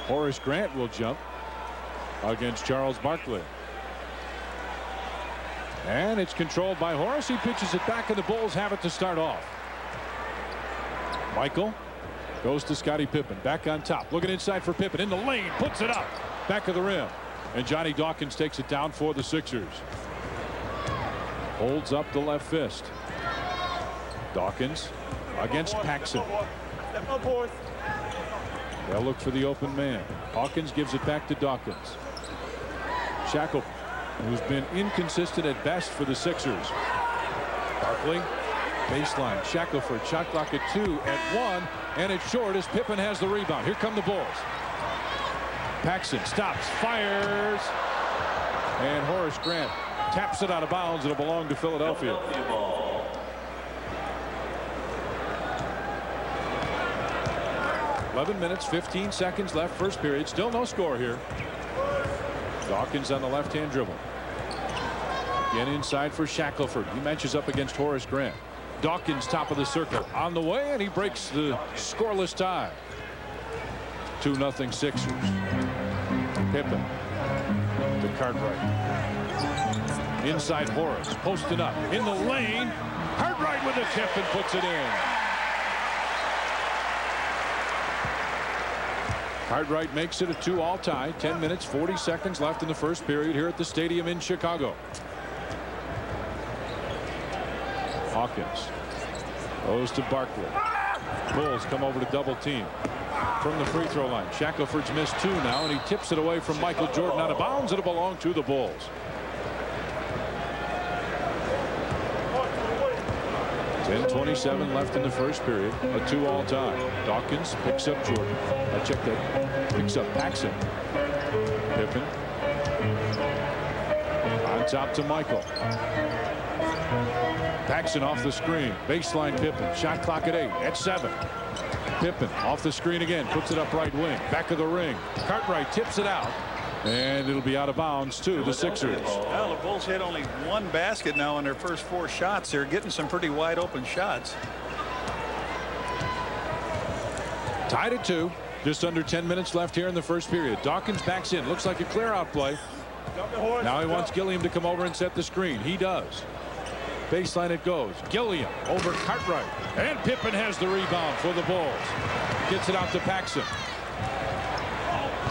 Horace Grant will jump against Charles Barkley. And it's controlled by Horace. He pitches it back, and the Bulls have it to start off. Michael goes to Scottie Pippen. Back on top. Looking inside for Pippen. In the lane. Puts it up. Back of the rim. And Johnny Dawkins takes it down for the Sixers. Holds up the left fist. Dawkins against Paxson. They'll look for the open man. Hawkins gives it back to Dawkins. Shackelford, who's been inconsistent at best for the Sixers. Barkley, baseline. Shackelford, shot clock at 2 at 1, and it's short as Pippen has the rebound. Here come the Bulls. Paxson stops, fires, and Horace Grant taps it out of bounds. It'll belong to Philadelphia. 11 minutes, 15 seconds left, first period. Still no score here. Dawkins on the left-hand dribble. Again inside for Shackelford. He matches up against Horace Grant. Dawkins top of the circle on the way, and he breaks the scoreless tie. 2-0 Sixers. Pippen to Cartwright. Inside Horace, posting up in the lane. Cartwright with a tip and puts it in. Cartwright makes it a 2-all tie. 10 minutes, 40 seconds left in the first period here at the stadium in Chicago. Hawkins goes to Barkley. Bulls come over to double team from the free throw line. Shackelford's missed 2 now, and he tips it away from Michael Jordan out of bounds. It'll belong to the Bulls. 10:27 left in the first period. A 2-all tie. Dawkins picks up Jordan. I check that. Picks up Paxson. Pippen on top to Michael. Paxson off the screen. Baseline Pippen. Shot clock at 8. At 7. Pippen off the screen again. Puts it up right wing. Back of the ring. Cartwright tips it out. And it'll be out of bounds to the Sixers. Well, the Bulls hit only 1 basket now in their first 4 shots. They're getting some pretty wide open shots. Tied at 2. Just under 10 minutes left here in the first period. Dawkins backs in. Looks like a clear out play. Now he wants Gilliam to come over and set the screen. He does. Baseline it goes. Gilliam over Cartwright. And Pippen has the rebound for the Bulls. Gets it out to Paxson.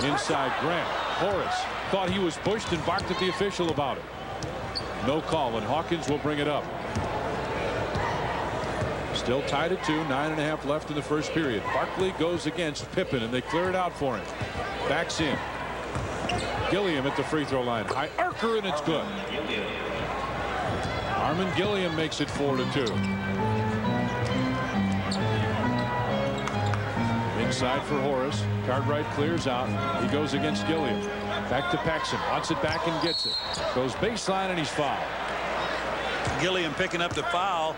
Inside Grant. Horace thought he was pushed and barked at the official about it. No call, and Hawkins will bring it up. Still tied at 2. 9.5 left in the first period. Barkley goes against Pippen, and they clear it out for him. Backs in. Gilliam at the free throw line. High archer, and it's good. Armin Gilliam makes it 4-2. Inside for Horace. Cartwright clears out. He goes against Gilliam. Back to Paxson. Wants it back and gets it. Goes baseline, and he's fouled. Gilliam picking up the foul.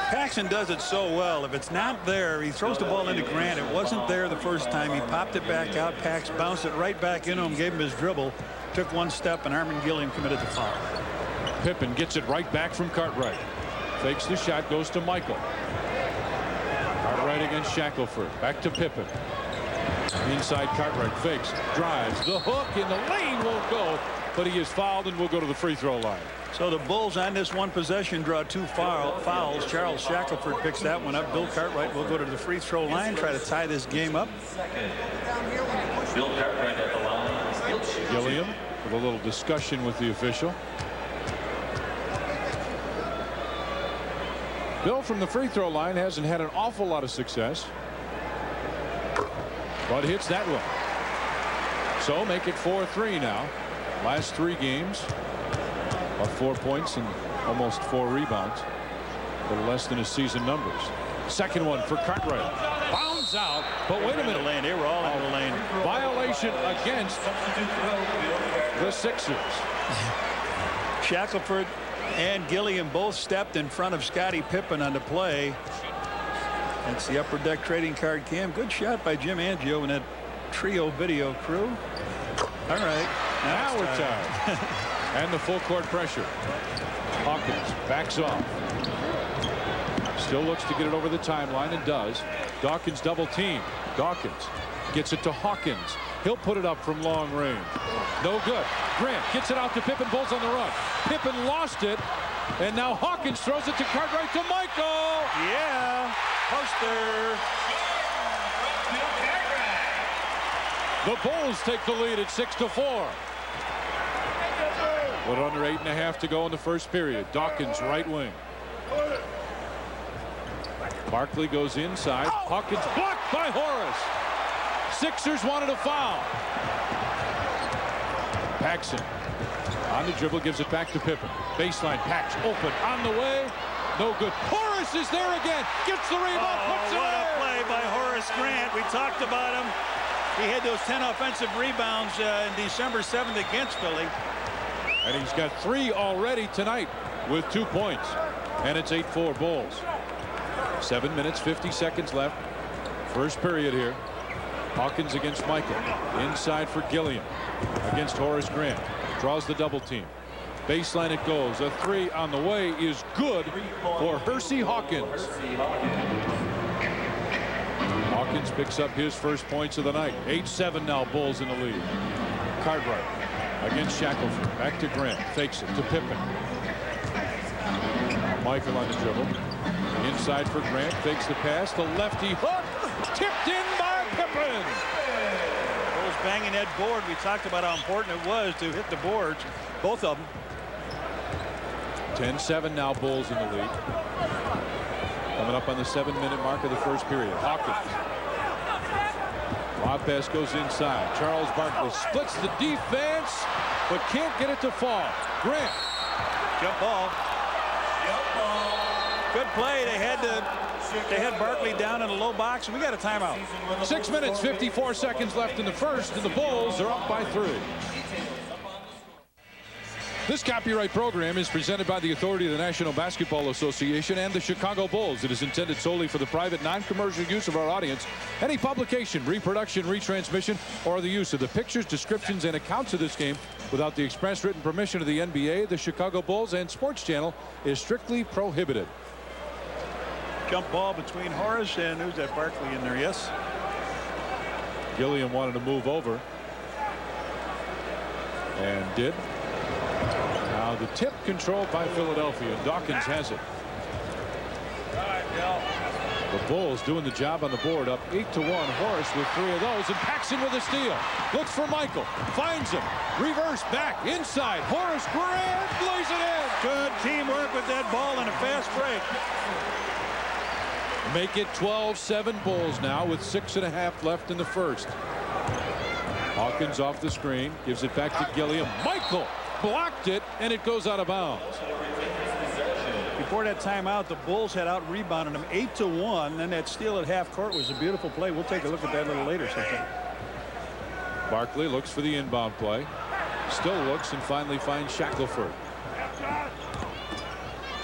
Paxson does it so well. If it's not there, he throws the ball into Grant. It wasn't there the first time. He popped it back out. Pax bounced it right back into him, gave him his dribble, took 1 step, and Armin Gilliam committed the foul. Pippen gets it right back from Cartwright. Fakes the shot, goes to Michael. Cartwright against Shackelford. Back to Pippen. Inside Cartwright fakes, drives, the hook in the lane won't go, but he is fouled and will go to the free throw line. So the Bulls on this 1 possession draw 2 fouls. Charles Shackelford picks that one up. Bill Cartwright will go to the free throw line, try to tie this game up. Bill Cartwright at the line. Gilliam with a little discussion with the official. Bill from the free throw line hasn't had an awful lot of success, but hits that one. So make it 4-3 now. Last 3 games of 4 points and almost 4 rebounds. A little less than his season numbers. Second one for Cartwright. Bounds out, but wait a minute. They were all in the lane. Violation against the Sixers. Shackelford and Gilliam both stepped in front of Scottie Pippen on the play. That's the upper deck trading card cam. Good shot by Jim Angio and that trio video crew. All right. Now we're tied. And the full court pressure. Hawkins backs off. Still looks to get it over the timeline and does. Dawkins double team. Dawkins Gets it to Hawkins. He'll put it up from long range. No good. Grant gets it out to Pippen. Bulls on the run. Pippen lost it. And now Hawkins throws it to Cartwright to Michael. Yeah. Poster. The Bulls take the lead at 6-4. With under 8.5 to go in the first period. Dawkins right wing. Barkley goes inside. Hawkins blocked by Horace. Sixers wanted a foul. Paxson on the dribble, gives it back to Pippen. Baseline, Pax open on the way. No good. Horace is there again. Gets the rebound. Puts it What a in. play by Horace Grant. We talked about him. He had those 10 offensive rebounds in December 7th against Philly. And he's got 3 already tonight with 2 points. And it's 8-4 Bulls. 7 minutes, 50 seconds left. First period here. Hawkins against Michael. Inside for Gilliam. Against Horace Grant. Draws the double team. Baseline it goes. A 3 on the way is good for Hersey Hawkins. Hawkins picks up his first points of the night. 8-7 now, Bulls in the lead. Cartwright against Shackelford. Back to Grant. Fakes it to Pippen. Michael on the dribble. Inside for Grant. Fakes the pass. The lefty hook. Tipped in by Pippen. Bulls banging that board. We talked about how important it was to hit the boards. Both of them. 10-7 now, Bulls in the lead. Coming up on the 7-minute mark of the first period. Hawkins. Lob pass goes inside. Charles Barkley splits the defense, but can't get it to fall. Grant. Jump ball. Good play. They had Barkley down in the low box, and we got a timeout. 6 minutes, 54 seconds left in the first, and the Bulls are up by 3. This copyright program is presented by the authority of the National Basketball Association and the Chicago Bulls. It is intended solely for the private, non-commercial use of our audience. Any publication, reproduction, retransmission, or the use of the pictures, descriptions, and accounts of this game without the express written permission of the NBA, the Chicago Bulls, and Sports Channel is strictly prohibited. Jump ball between Horace and who's that? Barkley in there, yes. Gilliam wanted to move over. And did. Now the tip controlled by Philadelphia. Dawkins has it. The Bulls doing the job on the board, up 8-1. Horace with 3 of those, and Paxson with a steal. Looks for Michael. Finds him. Reverse back inside. Horace Grant lays it in. Good teamwork with that ball and a fast break. Make it 12-7 Bulls now with 6.5 left in the first. Hawkins off the screen. Gives it back to Gilliam. Michael blocked it, and it goes out of bounds. Before that timeout, the Bulls had out-rebounded them 8-1. Then that steal at half court was a beautiful play. We'll take a look at that a little later sometime. Barkley looks for the inbound play. Still looks and finally finds Shackelford.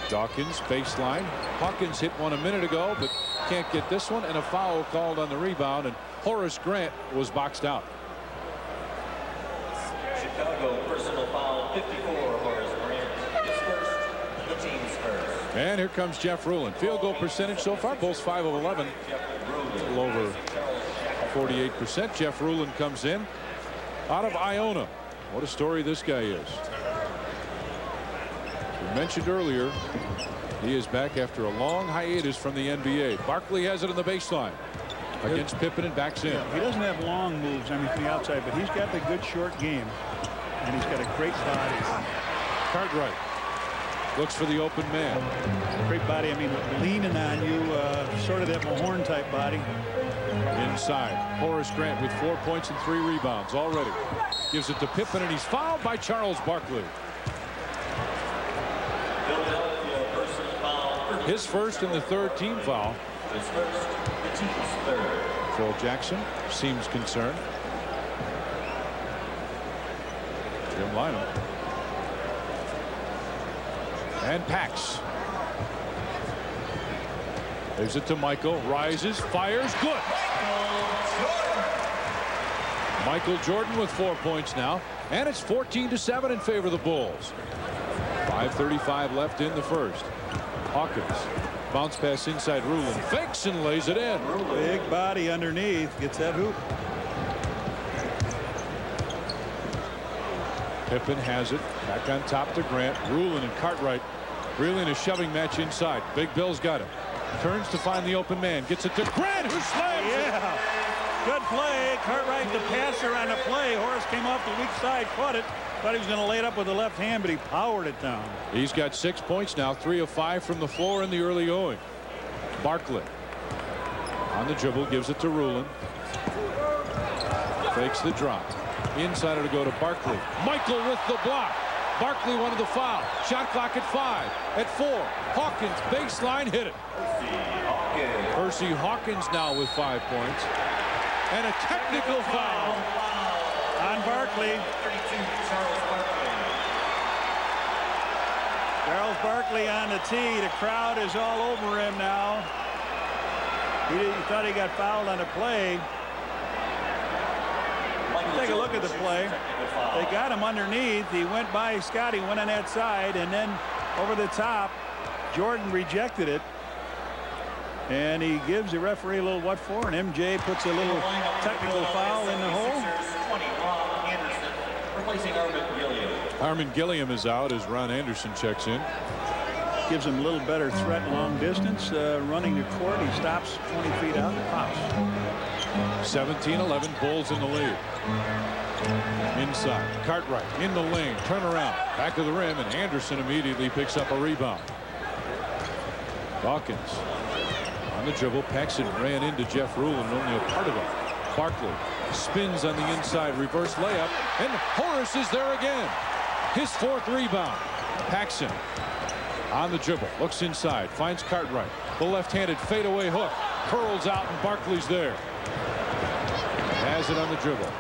Dawkins baseline. Hawkins hit one a minute ago, but can't get this one, and a foul called on the rebound, and Horace Grant was boxed out. Chicago personal foul 54, Horace Grant. His first, the team's first. And here comes Jeff Rulin. Field goal percentage so far, Bulls 5 of 11. A little over 48%. Jeff Rulin comes in out of Iona. What a story this guy is. We mentioned earlier, he is back after a long hiatus from the NBA. Barkley has it on the baseline against Pippen and backs in. He doesn't have long moves, I mean, from the outside, but he's got the good short game, and he's got a great body. Cartwright looks for the open man. Great body. I mean, leaning on you, sort of that Mahorn type body. Inside, Horace Grant with 4 points and 3 rebounds already. Gives it to Pippen, and he's fouled by Charles Barkley. His first and the third team foul. His first, the team's third. Phil Jackson seems concerned. Jim Lynam. And Pax. Gives it to Michael. Rises, fires, good. Michael Jordan with 4 points now. And it's 14-7 in favor of the Bulls. 5:35 left in the first. Hawkins Bounce pass inside. Rulin fakes and lays it in. Big body underneath. Gets that hoop. Pippen has it. Back on top to Grant. Rulin and Cartwright really in a shoving match inside. Big Bill's got it. Turns to find the open man. Gets it to Grant, who slams it. Yeah. Good play. Cartwright the passer on the play. Horace came off the weak side, caught it. Thought he was going to lay it up with the left hand, but he powered it down. He's got 6 points now, 3 of 5 from the floor in the early going. Barkley on the dribble, gives it to Rulin. Fakes the drop. Inside to go to Barkley. Michael with the block. Barkley wanted the foul. Shot clock at 5. At 4. Hawkins baseline hit it. Percy Hawkins now with 5 points. And a technical foul on Barkley. Charles Barkley on the tee. The crowd is all over him now. He thought he got fouled on the play. Take a look at the play. They got him underneath. He went by Scotty, went on that side, and then over the top. Jordan rejected it. And he gives the referee a little what for, and MJ puts a little technical foul in the hole. Armin Gilliam is out as Ron Anderson checks in. Gives him a little better threat long distance. Running the court, he stops 20 feet out and pops. 17-11, Bulls in the lead. Inside, Cartwright in the lane, turn around, back of the rim, and Anderson immediately picks up a rebound. Dawkins on the dribble. Paxson ran into Jeff Rulin, only a part of it. Barkley spins on the inside, reverse layup, and Horace is there again. His 4th rebound. Paxson on the dribble, looks inside, finds Cartwright. The left-handed fadeaway hook curls out, and Barkley's there. Has it on the dribble.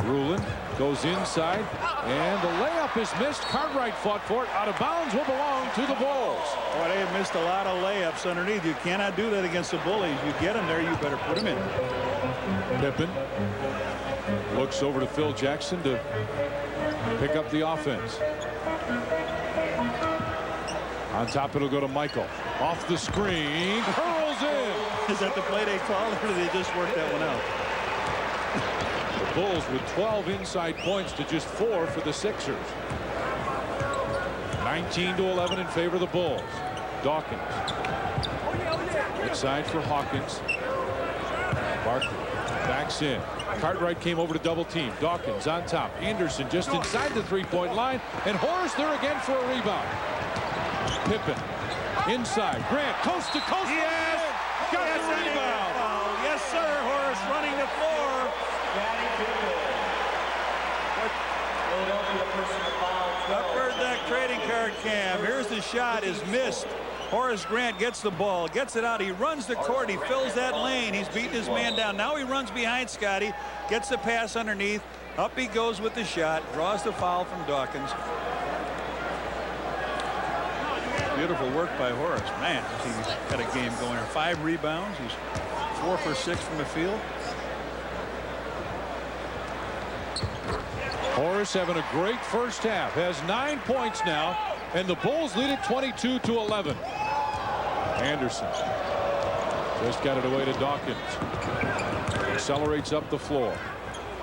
Rulin goes inside, and the layup is missed. Cartwright fought for it. Out of bounds, will belong to the Bulls. Boy, they have missed a lot of layups underneath. You cannot do that against the Bullies. You get them there, you better put them in. Pippen looks over to Phil Jackson to pick up the offense. On top, it'll go to Michael. Off the screen, curls in. Is that the play they called, or did they just work that one out? The Bulls with 12 inside points to just 4 for the Sixers. 19-11 in favor of the Bulls. Dawkins. Inside for Hawkins. Barkley backs in. Cartwright came over to double team. Dawkins on top. Anderson just inside the 3-point line. And Horace there again for a rebound. Pippen inside. Grant coast to coast. Yes. Got the rebound. Yes, sir. Horace running the floor. Upper deck trading card cam. Here's the shot is missed. Horace Grant gets the ball, gets it out. He runs the court. He fills that lane. He's beating his man down. Now he runs behind Scotty, gets the pass underneath. Up he goes with the shot, draws the foul from Dawkins. Beautiful work by Horace. Man, he's got a game going here. 5 rebounds. He's 4 for 6 from the field. Horace having a great first half. Has 9 points now, and the Bulls lead it 22-11. Anderson just got it away to Dawkins. Accelerates up the floor.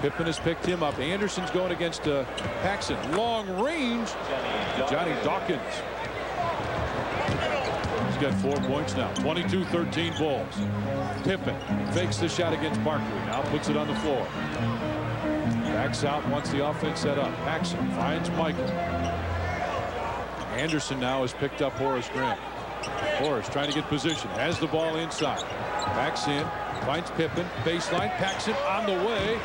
Pippen has picked him up. Anderson's going against Paxson. Long range. Johnny Dawkins. He's got 4 points now. 22-13 Bulls. Pippen fakes the shot against Barkley. Now puts it on the floor. Backs out, wants the offense set up. Paxson finds Michael. Anderson now has picked up Horace Grant. Horace trying to get position. Has the ball inside. Backs in. Finds Pippen. Baseline. Paxson on the way.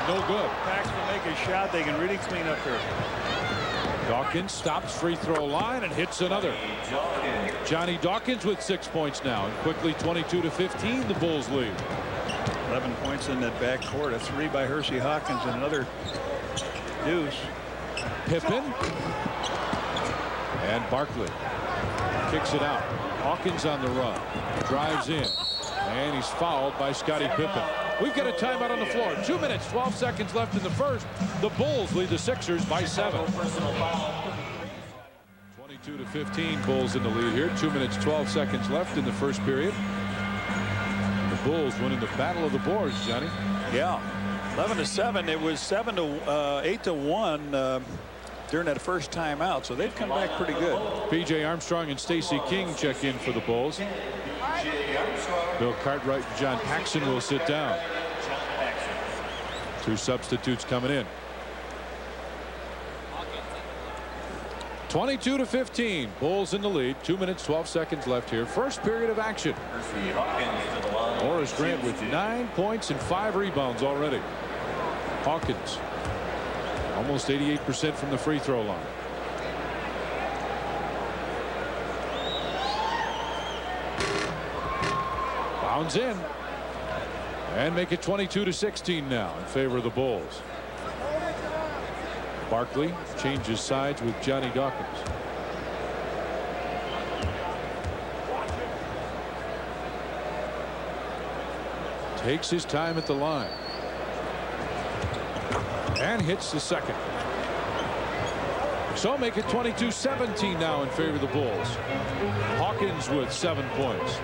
No good. Paxson make a shot. They can really clean up here. Dawkins stops free throw line and hits another. Johnny Dawkins with 6 points now. And quickly 22-15 the Bulls lead. 11 points in that backcourt. A 3 by Hersey Hawkins and another deuce. Pippen. And Barkley kicks it out. Hawkins on the run. Drives in. And he's fouled by Scottie Pippen. We've got a timeout on the floor. 2 minutes, 12 seconds left in the first. The Bulls lead the Sixers by 7. 22-15, Bulls in the lead here. 2 minutes 12 seconds left in the first period. The Bulls winning the battle of the boards, Johnny. Yeah, 11-7. It was 8-1 during that first timeout, so they've come back pretty good. B.J. Armstrong and Stacey King check in for the Bulls. Bill Cartwright and John Paxson will sit down. 2 substitutes coming in. 22-15, Bulls in the lead. 2 minutes 12 seconds left here. First period of action. Horace Grant with 9 points and 5 rebounds already. Hawkins almost 88% from the free throw line. Bounds in and make it 22-16 now in favor of the Bulls. Barkley changes sides with Johnny Dawkins. Takes his time at the line and hits the second. So make it 22-17 now in favor of the Bulls. Hawkins with 7 points.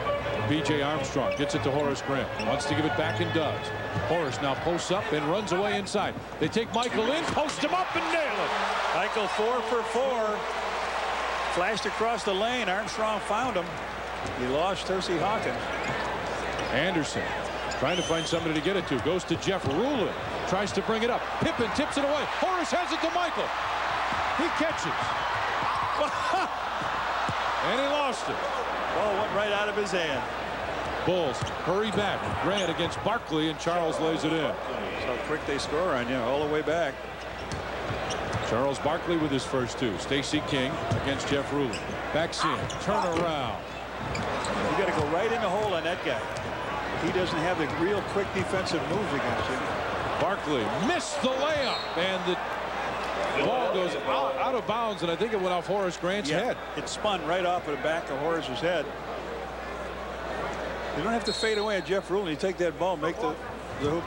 B.J. Armstrong gets it to Horace Grant. Wants to give it back and does. Horace now posts up and runs away inside. They take Michael in, post him up and nail it. Michael 4 for 4. Flashed across the lane. Armstrong found him. He lost Hersey Hawkins. Anderson trying to find somebody to get it to. Goes to Jeff Rulin. Tries to bring it up. Pippen tips it away. Horace has it to Michael. He catches. And he lost it. Ball went right out of his hand. Bulls hurry back. Grant against Barkley, and Charles lays it in. So quick they score on you all the way back. Charles Barkley with his first 2. Stacey King against Jeff Rulin. Backs in. Turn around. You got to go right in the hole on that guy. He doesn't have the real quick defensive moves against you. Barkley missed the layup, and the ball goes out of bounds, and I think it went off Horace Grant's head. It spun right off of the back of Horace's head. You don't have to fade away at Jeff Rulin. You take that ball, make the hoop.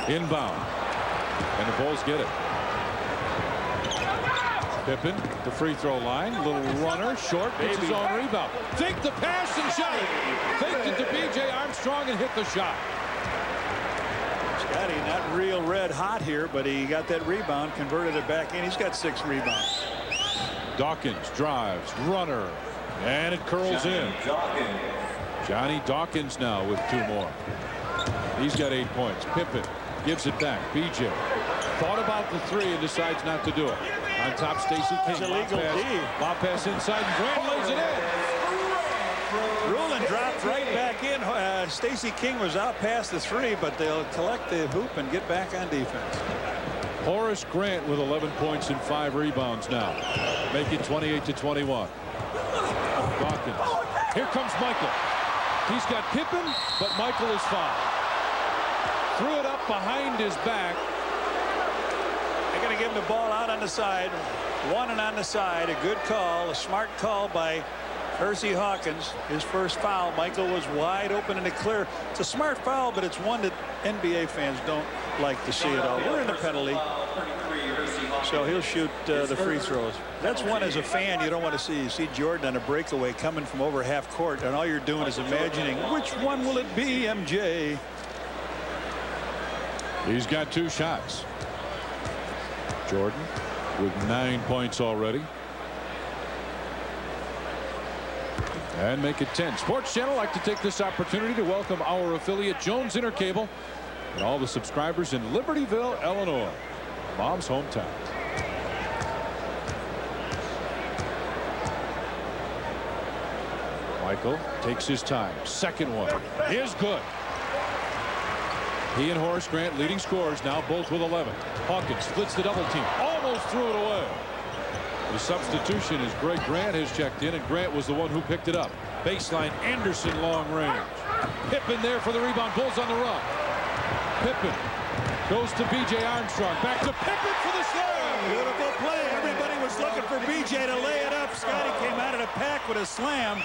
Inbound, and the Bulls get it. Pippen, the free throw line, little runner, short, gets his own rebound. Fake the pass and shot it. Faked it to B.J. Armstrong and hit the shot. Scotty not real red hot here, but he got that rebound, converted it back in. He's got 6 rebounds. Dawkins drives, runner, and it curls in. Johnny Dawkins now with 2 more. He's got 8 points. Pippen gives it back. B.J. thought about the 3 and decides not to do it. On top, Stacey King. Lob pass inside, and Grant lays it in. Rulin dropped right back in. Stacey King was out past the 3, but they'll collect the hoop and get back on defense. Horace Grant with 11 points and 5 rebounds now. Make it 28-21. Dawkins. Here comes Michael. He's got Pippen, but Michael is fouled. Threw it up behind his back. They're going to give him the ball out on the side. 1 and on the side. A good call. A smart call by Hersey Hawkins. His first foul. Michael was wide open in the clear. It's a smart foul, but it's one that NBA fans don't like to see at all. We're in the penalty, so he'll shoot the free throws. That's one as a fan you don't want to see. You see Jordan on a breakaway coming from over half court, and all you're doing is imagining which one will it be, MJ. He's got 2 shots. Jordan with 9 points already. And make it 10. Sports Channel like to take this opportunity to welcome our affiliate Jones Intercable and all the subscribers in Libertyville, Illinois, Mom's hometown. Michael takes his time. Second one is good. He and Horace Grant leading scorers now, both with 11. Hawkins splits the double team. Almost threw it away. The substitution is Greg Grant has checked in, and Grant was the one who picked it up. Baseline, Anderson, long range. Pippen there for the rebound. Bulls on the run. Pippen goes to B.J. Armstrong. Back to Pippen for the slam. Beautiful play. Everybody was looking for B.J. to lay it up. Scotty came out of the pack with a slam.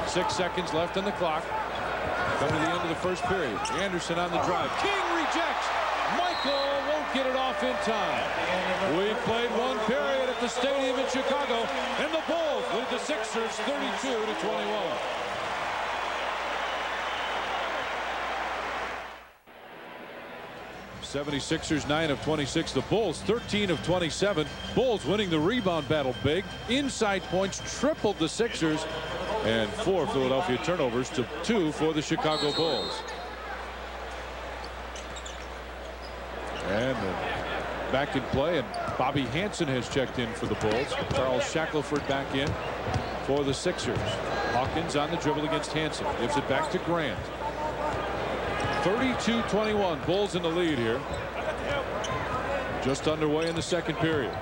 6 seconds left on the clock. Come to the end of the first period. Anderson on the drive. King rejects. Michael won't get it off in time. We played one period at the stadium in Chicago, and the Bulls lead the Sixers 32-21. '76ers 9 of 26. The Bulls 13 of 27. Bulls winning the rebound battle big. Inside points tripled the Sixers, and 4 Philadelphia turnovers to 2 for the Chicago Bulls. And back in play, and Bobby Hansen has checked in for the Bulls. Charles Shackelford back in for the Sixers. Hawkins on the dribble against Hansen. Gives it back to Grant. 32-21. Bulls in the lead here. Just underway in the second period.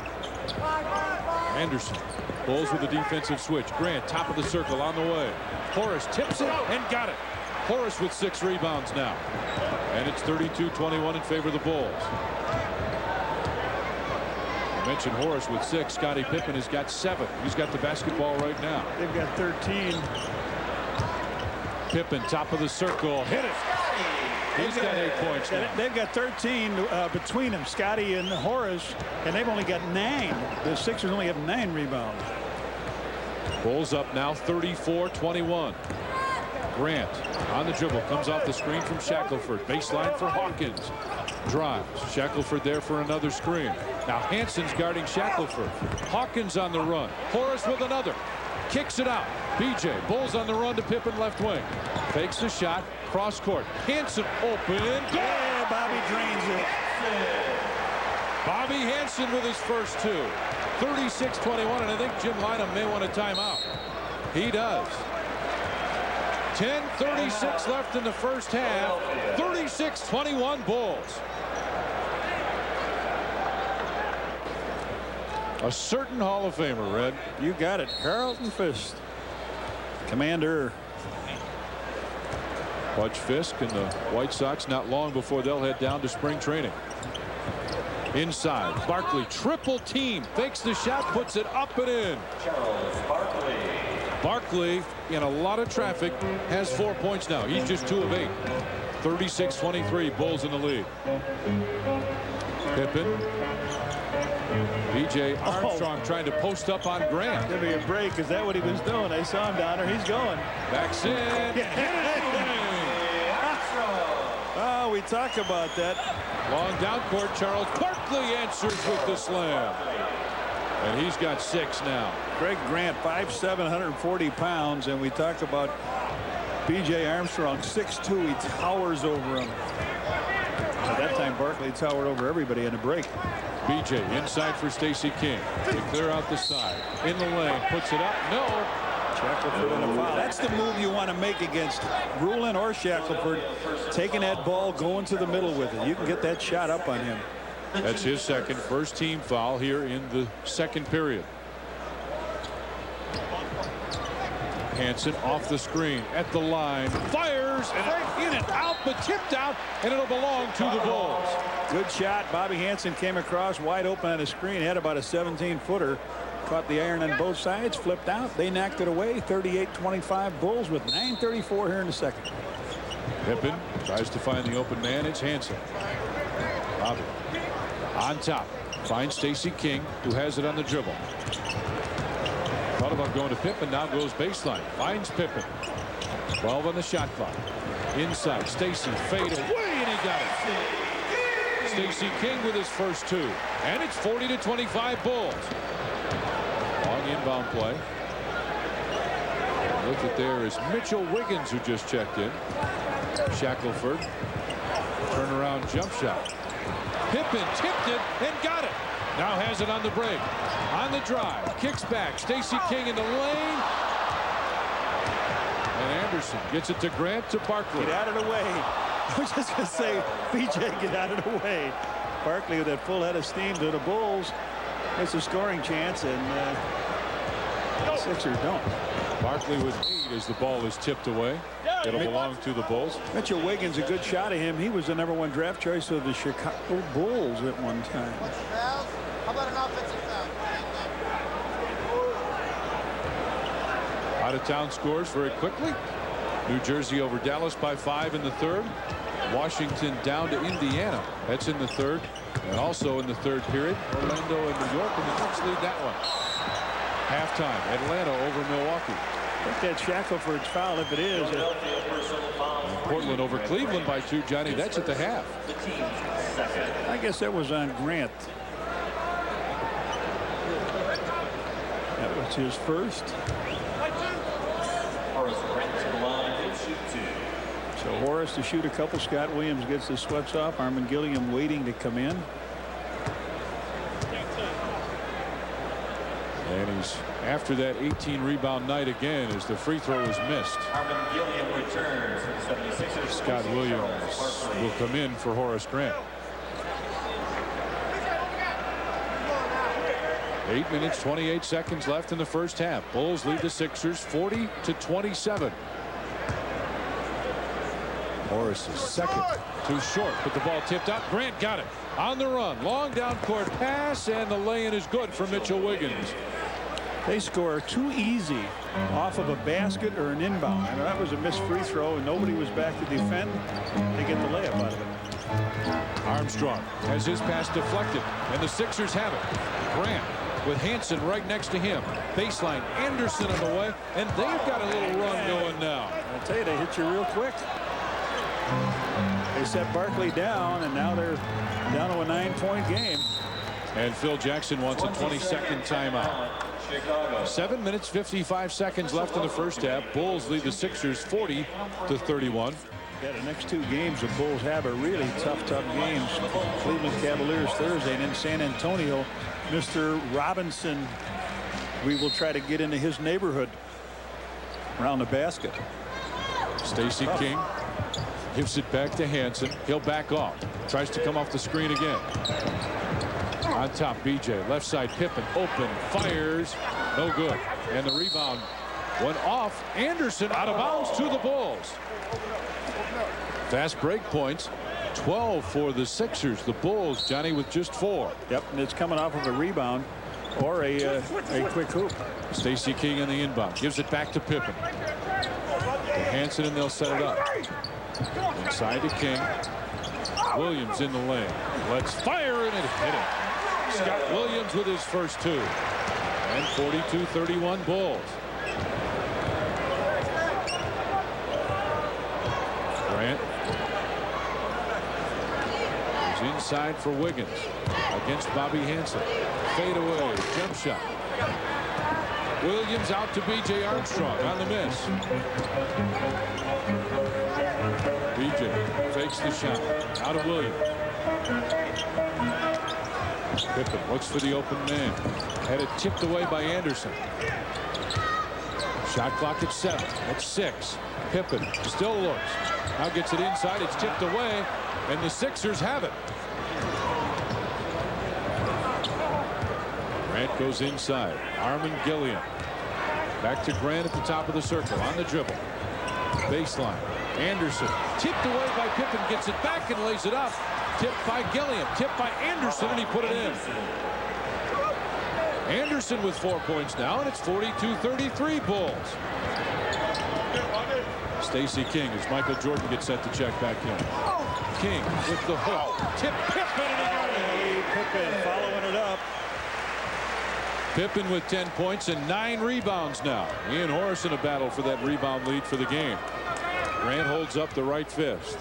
Anderson. Bulls with a defensive switch. Grant top of the circle on the way. Horace tips it and got it. Horace with 6 rebounds now. And it's 32-21 in favor of the Bulls. I mentioned Horace with 6. Scottie Pippen has got 7. He's got the basketball right now. They've got 13. Pippen top of the circle. Hit it. He's got 8 points now. They've got 13 between them, Scottie and Horace, and they've only got 9. The Sixers only have 9 rebounds. Bulls up now 34-21. Grant on the dribble, comes off the screen from Shackelford. Baseline for Hawkins. Drives. Shackelford there for another screen. Now Hansen's guarding Shackelford. Hawkins on the run. Horace with another. Kicks it out. BJ. Bulls on the run to Pippen left wing. Fakes the shot. Cross court. Hansen open. Yeah, Bobby drains it. Bobby Hansen with his first 2. 36-21, and I think Jim Lynam may want a timeout. He does. 10:36 left in the first half. 36-21 Bulls. A certain Hall of Famer, Red. You got it. Carlton Fisk, Commander. Butch Fisk and the White Sox not long before they'll head down to spring training. Inside, Barkley triple team, fakes the shot, puts it up and in. Charles Barkley. Barkley in a lot of traffic has 4 points now. He's just 2 of 8. 36-23 Bulls in the lead. Pippen. B.J. Armstrong trying to post up on Grant. Give me a break. Is that what he was doing? I saw him down there. He's going. Backs in. Oh, we talk about that. Long down court. Charles Barkley answers with the slam. And he's got 6 now. Greg Grant, 5'7", 140 pounds. And we talk about B.J. Armstrong, 6'2". He towers over him. At that time, Barkley towered over everybody in the break. B.J. inside for Stacey King. They clear out the side. In the lane. Puts it up. No. Shackelford and a foul. That's the move you want to make against Rulin or Shackelford. Taking that ball, going to the middle with it. You can get that shot up on him. That's his second, first team foul here in the second period. Hansen off the screen at the line, fires and in and out, but tipped out, and it'll belong to the Bulls. Good shot. Bobby Hansen came across wide open on the screen, had about a 17-footer. Caught the iron on both sides, flipped out. They knocked it away. 38-25 Bulls with 9:34 here in the second. Pippen tries to find the open man. It's Hansen. Bobby on top. Finds Stacey King, who has it on the dribble. Thought about going to Pippen. Now goes baseline. Finds Pippen. 12 on the shot clock. Inside. Stacey fade away, and he got it. Stacey King with his first 2. And it's 40-25 Bulls. Long inbound play. Look at there is Mitchell Wiggins, who just checked in. Shackelford. Turnaround jump shot. Pippen tipped it and got it. Now has it on the break. On the drive. Kicks back. Stacey King in the lane. And Anderson gets it to Grant to Barkley. Get out of the way. I was just going to say, BJ, get out of the way. Barkley with that full head of steam to the Bulls. It's a scoring chance, and Sixers don't. Barkley with 8 as the ball is tipped away. It'll belong to the Bulls. Mitchell Wiggins, a good shot of him. He was the #1 draft choice of the Chicago Bulls at one time. How about an offensive foul? Out of town scores very quickly. New Jersey over Dallas by 5 in the third. Washington down to Indiana. That's in the third. And also in the third period, Orlando and New York, and the Knicks lead that one. Halftime, Atlanta over Milwaukee. I think that's Shackelford's foul. If it is, Portland over Cleveland by 2, Johnny. That's at the half. I guess that was on Grant. That was his first. So Horace to shoot a couple. Scott Williams gets the sweats off. Armin Gilliam waiting to come in. And he's after that 18 rebound night again as the free throw is missed. Armin Gilliam returns. 76ers. Scott Williams will come in for Horace Grant. 8 minutes 28 seconds left in the first half. Bulls lead the Sixers 40-27. Horace is second. Too short, but the ball tipped out. Grant got it on the run. Long down court pass, and the lay-in is good for Mitchell Wiggins. They score too easy off of a basket or an inbound. And that was a missed free throw, and nobody was back to defend. They get the layup out of it. Armstrong has his pass deflected, and the Sixers have it. Grant with Hansen right next to him. Baseline, Anderson on the way, and they've got a little run going now. I'll tell you, they hit you real quick. They set Barkley down, and now they're down to a 9-point game. And Phil Jackson wants a 22nd timeout. 7 minutes 55 seconds left in the first half. Bulls lead the Sixers 40-31. Yeah, the next 2 games the Bulls have are really tough games. Cleveland Cavaliers Thursday, and in San Antonio, Mr. Robinson, we will try to get into his neighborhood around the basket. Stacey King gives it back to Hansen. He'll back off. Tries to come off the screen again. On top, BJ. Left side, Pippen. Open. Fires. No good. And the rebound went off. Anderson out of bounds to the Bulls. Fast break points. 12 for the Sixers. The Bulls, Johnny, with just 4. Yep, and it's coming off of a rebound or a quick hoop. Stacey King in the inbound. Gives it back to Pippen. To Hansen, and they'll set it up. Inside to King. Williams in the lane. Let's fire, and it hit him. Scott Williams with his first 2. And 42-31 Bulls. Grant is inside for Wiggins against Bobby Hansen. Fade away, jump shot. Williams out to B.J. Armstrong on the miss. B.J. fakes the shot. Out of Williams. Pippen looks for the open man. Had it tipped away by Anderson. Shot clock at 7. At 6. Pippen still looks. Now gets it inside. It's tipped away, and the Sixers have it. Grant goes inside. Armin Gilliam. Back to Grant at the top of the circle on the dribble. Baseline. Anderson tipped away by Pippen. Gets it back and lays it up. Tipped by Gilliam. Tipped by Anderson, and he put it in. Anderson with 4 points now, and it's 42-33 Bulls. Stacey King as Michael Jordan gets set to check back in. King with the hook. Tip Pippen, and he got it. Pippen following it up. Pippen with 10 points and 9 rebounds now. Ian Horace in a battle for that rebound lead for the game. Grant holds up the right fist.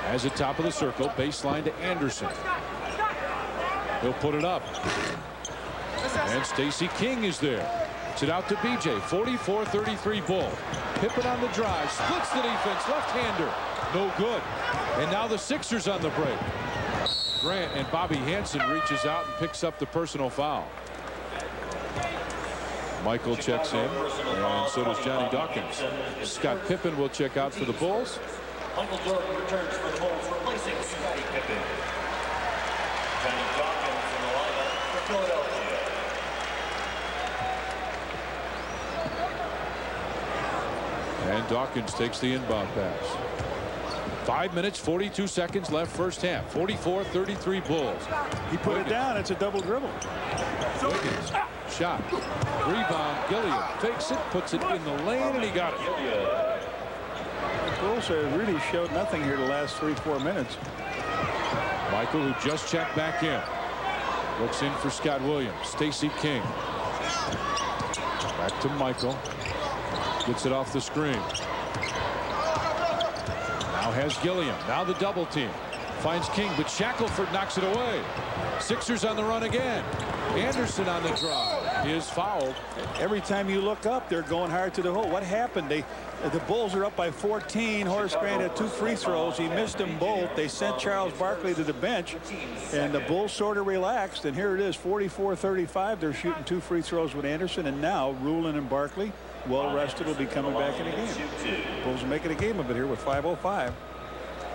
As at top of the circle, baseline to Anderson. He'll put it up. And Stacey King is there. It's it out to BJ. 44-33 Bull. Pippen on the drive. Splits the defense. Left-hander. No good. And now the Sixers on the break. Grant and Bobby Hansen reaches out and picks up the personal foul. Michael checks in, and so does Johnny Dawkins. Scott Pippen will check out for the Bulls. Uncle Jordan returns for the Bulls, replacing Scottie Pippen. Johnny Dawkins in the lineup for Philadelphia. And Dawkins takes the inbound pass. 5 minutes, 42 seconds left first half. 44-33 Bulls. He put it down. It's a double dribble. Wiggins. Shot. Rebound. Gilliam fakes it, puts it in the lane, and he got it. Bulls have really showed nothing here the last 3-4 minutes. Michael, who just checked back in, looks in for Scott Williams. Stacey King. Back to Michael. Gets it off the screen. Now has Gilliam. Now the double team. Finds King, but Shackelford knocks it away. Sixers on the run again. Anderson on the drive is fouled. Every time you look up, they're going hard to the hole. What happened? The Bulls are up by 14. Horace Grant had 2 free throws. He missed them both. They sent Charles Barkley to the bench, and the Bulls sort of relaxed. And here it is, 44-35. They're shooting 2 free throws with Anderson, and now Rulin and Barkley, well rested, will be coming back in the game. Bulls are making a game of it here with 5:05.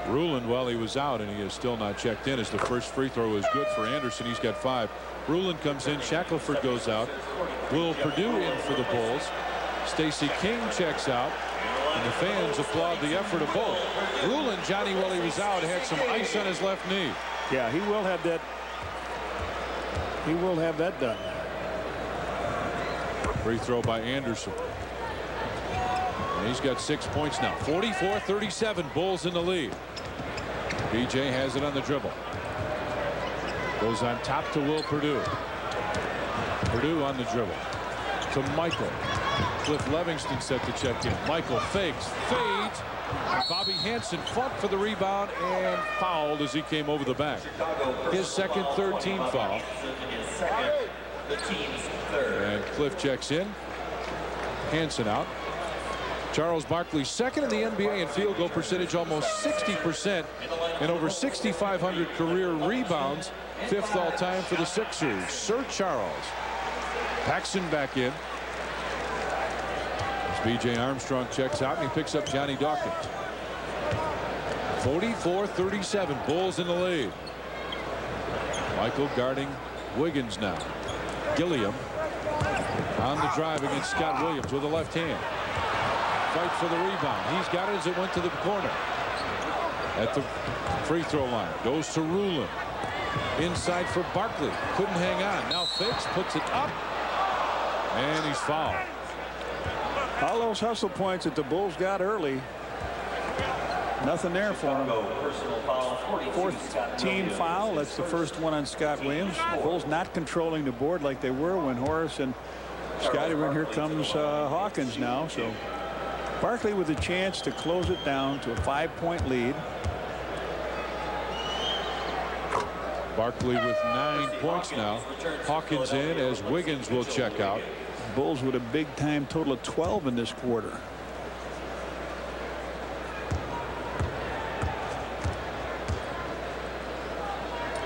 Rulin, while he was out, and he is still not checked in, as the first free throw is good for Anderson. He's got 5. Rulin comes in. Shackelford goes out. Will Perdue in for the Bulls. Stacey King checks out. And the fans applaud the effort of both. Rulin, Johnny, while he was out, had some ice on his left knee. Yeah, he will have that. He will have that done. Free throw by Anderson. And he's got 6 points now. 44-37. Bulls in the lead. BJ has it on the dribble. Goes on top to Will Perdue. Perdue on the dribble. To Michael. Cliff Livingston set to check in. Michael fakes, fades. And Bobby Hansen fought for the rebound and fouled as he came over the back. His second, third-team foul. And Cliff checks in. Hansen out. Charles Barkley, second in the NBA in field goal percentage, almost 60%, and over 6,500 career rebounds. 5th all-time for the Sixers. Sir Charles. Paxson back in. As B.J. Armstrong checks out, and he picks up Johnny Dawkins. 44-37. Bulls in the lead. Michael guarding Wiggins now. Gilliam on the drive against Scott Williams with the left hand. Fight for the rebound. He's got it as it went to the corner. At the free throw line. Goes to Rulin. Inside for Barkley. Couldn't hang on. Now fakes, puts it up. And he's fouled. All those hustle points that the Bulls got early. Nothing there for him. 4th team foul. That's the first one on Scott Williams. Bulls not controlling the board like they were when Horace and Scotty were in. Here comes Hawkins now. So Barkley with a chance to close it down to a 5-point lead. Barkley with 9 points now. Hawkins in as Wiggins will check out. Bulls with a big time total of 12 in this quarter.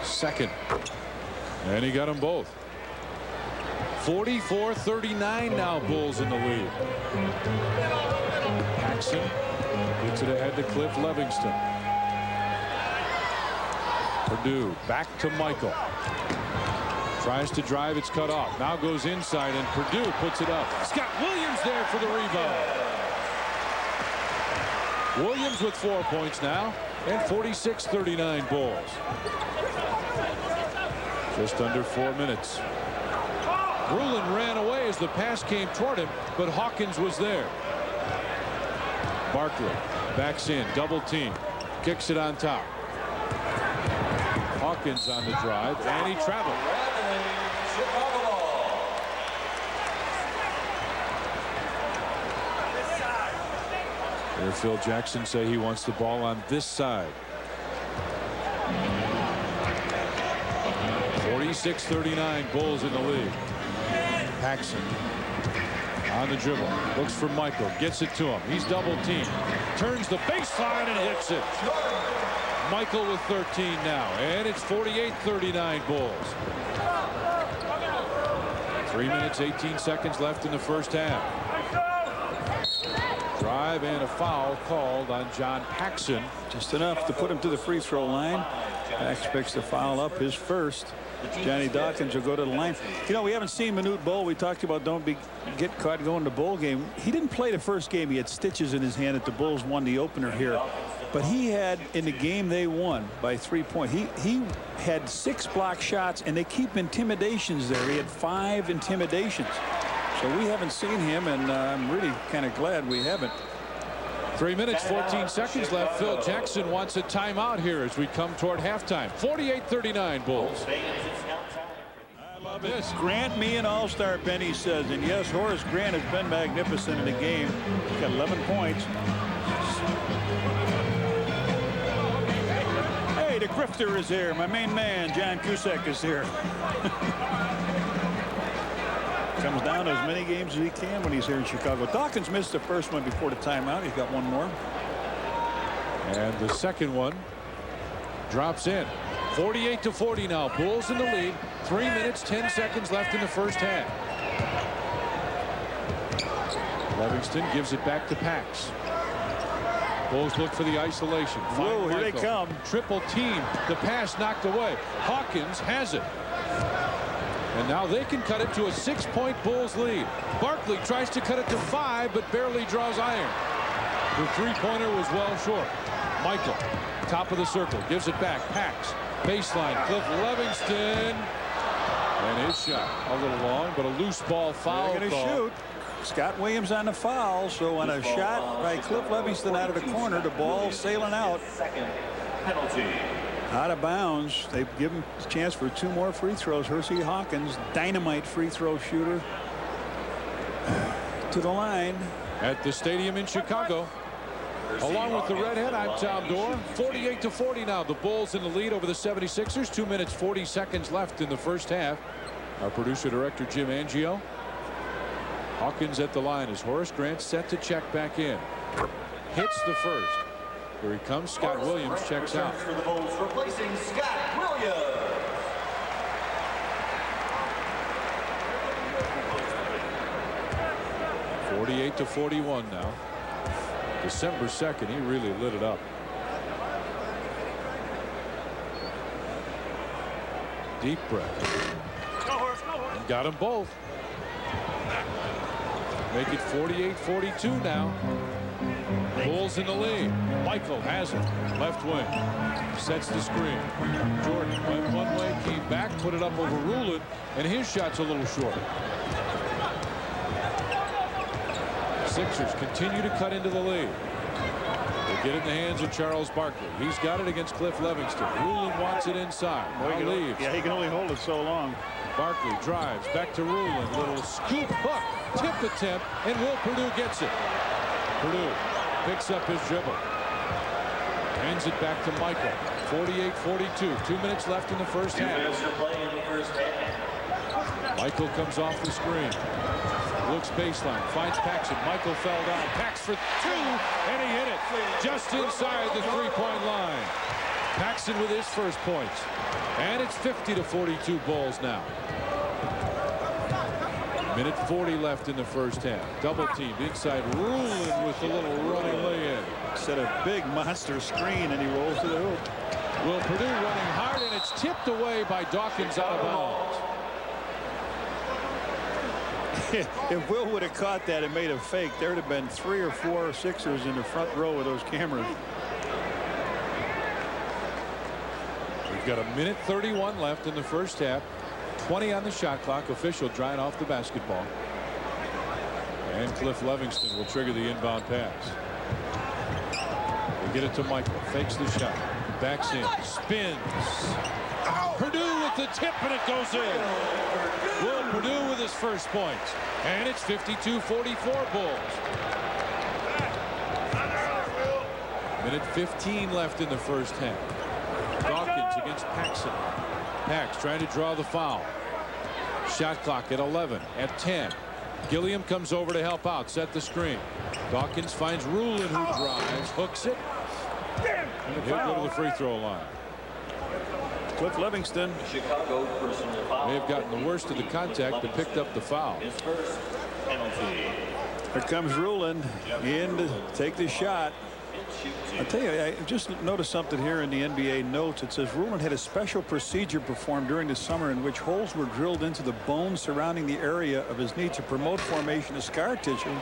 Second. And he got them both. 44-39 now. Bulls in the lead. Paxson gets it ahead to Cliff Livingston. Perdue back to Michael. Tries to drive. It's cut off. Now goes inside, and Perdue puts it up. Scott Williams there for the rebound. Williams with 4 points now, and 46-39 Bulls. Just under 4 minutes. Rulin ran away as the pass came toward him, but Hawkins was there. Barkley backs in, double team, kicks it on top. Hawkins on the drive, and he traveled. Here Phil Jackson say he wants the ball on this side. 46-39 Bulls in the lead. Paxson on the dribble, looks for Michael, gets it to him. He's double teamed, turns the baseline and hits it. Michael with 13 now, and it's 48-39 Bulls. 3 minutes 18 seconds left in the first half. Drive and a foul called on John Paxson. Just enough to put him to the free throw line. Pax picks the foul up, his first. Johnny Dawkins will go to the line. You know, we haven't seen Manute Bol. We talked about get caught going to bowl game. He didn't play the first game. He had stitches in his hand that the Bulls won the opener here. But he had, in the game they won by 3 points, he had 6 block shots, and they keep intimidations there. He had 5 intimidations. So we haven't seen him, and I'm really kind of glad we haven't. 3 minutes, 14 seconds left. Phil Jackson wants a timeout here as we come toward halftime. 48-39 Bulls. I love this. Grant me an all-star, Benny says. And yes, Horace Grant has been magnificent in the game. He's got 11 points. Hey, the grifter is here. My main man, John Cusack, is here. Comes down to as many games as he can when he's here in Chicago. Dawkins missed the first one before the timeout. He's got one more. And the second one drops in. 48-40 now. Bulls in the lead. 3 minutes, 10 seconds left in the first half. Livingston gives it back to Pax. Bulls look for the isolation. Whoa, here they come. Triple team. The pass knocked away. Hawkins has it. And now they can cut it to a 6-point Bulls lead. Barkley tries to cut it to 5, but barely draws iron. The three-pointer was well short. Michael, top of the circle, gives it back. Pax, baseline. Cliff Livingston. And his shot a little long, but a loose ball foul. They're going to shoot. Scott Williams on the foul. So on a shot by Cliff Livingston out of the corner, the ball sailing out. Second penalty. Out of bounds. They give him a chance for 2 more free throws. Hersey Hawkins, dynamite free throw shooter, to the line. At the stadium in Chicago. Along with the redhead, I'm Tom Dorr. 48-40 now. The Bulls in the lead over the 76ers. 2 minutes, 40 seconds left in the first half. Our producer-director, Jim Angio. Hawkins at the line as Horace Grant set to check back in. Hits the first. Here he comes. Scott Williams checks out. For the Bulls, replacing Scott Williams. (48-41) now. December 2nd, he really lit it up. Deep breath. And got them both. Make it 48-42 now. Bulls in the lead. Michael has it. Left wing. Sets the screen. Jordan went one way, came back, put it up over Rulin, and his shot's a little short. Sixers continue to cut into the lead. They get it in the hands of Charles Barkley. He's got it against Cliff Livingston. Rulin wants it inside. Now leaves. Yeah, he can only hold it so long. Barkley drives back to Rulin. Little scoop hook. Tip attempt, and Will Perdue gets it. Perdue picks up his dribble. Hands it back to Michael. 48-42. 2 minutes left in the first half. Michael comes off the screen. Looks baseline. Finds Paxson. Michael fell down. Pax for 2, and he hit it just inside the three-point line. Paxson with his first points. And it's 50-42 Bulls now. Minute 40 left in the first half. Double teamed inside. Rulin with a little running lay-in. Set a big monster screen, and he rolls to the hoop. Will Perdue running hard, and it's tipped away by Dawkins out of bounds. If Will would have caught that and made a fake, there would have been 3 or 4 Sixers in the front row with those cameras. We've got a minute 31 left in the first half. 20 on the shot clock. Official drying off the basketball. And Cliff Livingston will trigger the inbound pass. They get it to Michael. Fakes the shot. Backs in. Spins. Perdue with the tip, and it goes in. Will Perdue with his first points. And it's 52-44 Bulls. Minute 15 left in the first half. Dawkins against Paxson. Pax trying to draw the foul. Shot clock at 11. At 10. Gilliam comes over to help out. Set the screen. Dawkins finds Rulin, who drives. Hooks it. And he'll go to the free throw line. Cliff Livingston. Chicago personal foul. May have gotten the worst of the contact, but picked up the foul. His first penalty. Here comes Rulin in to take the shot. I'll tell you, I just noticed something here in the NBA notes. It says Rulin had a special procedure performed during the summer in which holes were drilled into the bone surrounding the area of his knee to promote formation of scar tissue,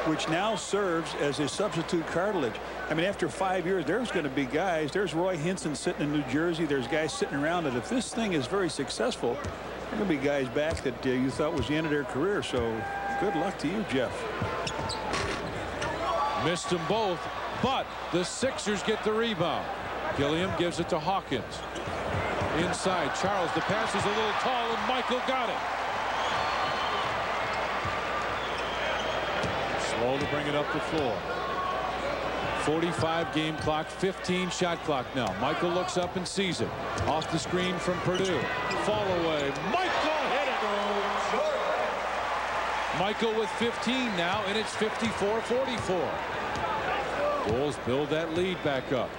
which now serves as a substitute cartilage. I mean, after 5 years, there's going to be guys. There's Roy Hinson sitting in New Jersey. There's guys sitting around that if this thing is very successful, there are going to be guys back that you thought was the end of their career. So good luck to you, Jeff. Missed them both, but the Sixers get the rebound. Gilliam gives it to Hawkins. Inside, Charles. The pass is a little tall, and Michael got it. Slow to bring it up the floor. 45 game clock, 15 shot clock now. Michael looks up and sees it. Off the screen from Purdue. Fall away. Michael hit it. Michael with 15 now, and it's 54-44. Bulls build that lead back up.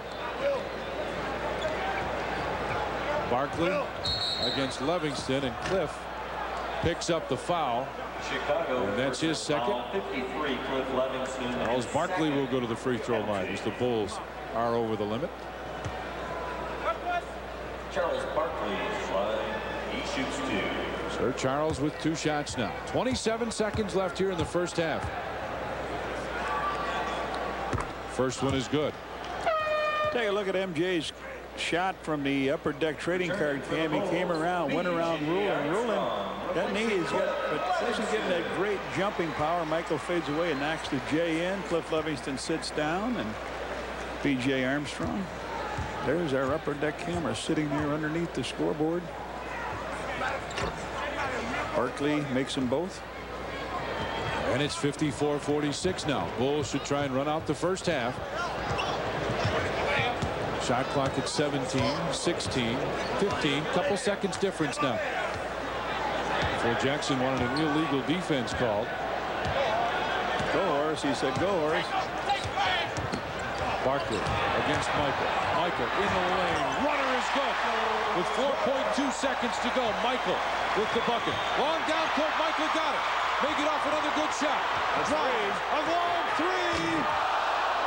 Barkley against Livingston, and Cliff picks up the foul. Chicago. And that's his second. Foul 53, Cliff Livingston. Charles Barkley will go to the free throw line as the Bulls are over the limit. Charles Barkley's line. He shoots 2. Sir Charles with 2 shots now. 27 seconds left here in the first half. First one is good. Take a look at MJ's shot from the upper deck trading card cam. He came around, went around Ruling. That knee is got, but isn't getting that great jumping power. Michael fades away and knocks the J in. Cliff Livingston sits down, and B.J. Armstrong. There's our upper deck camera sitting there underneath the scoreboard. Barkley makes them both. And it's 54-46 now. Bulls should try and run out the first half. Shot clock at 17, 16, 15. Couple seconds difference now. Phil Jackson wanted an illegal defense called. Go Horace, he said go Horace. Barkley against Michael. Michael in the lane. Runner is good. With 4.2 seconds to go. Michael with the bucket. Long down court. Michael got it. Make it off another good shot. Drive. A long three.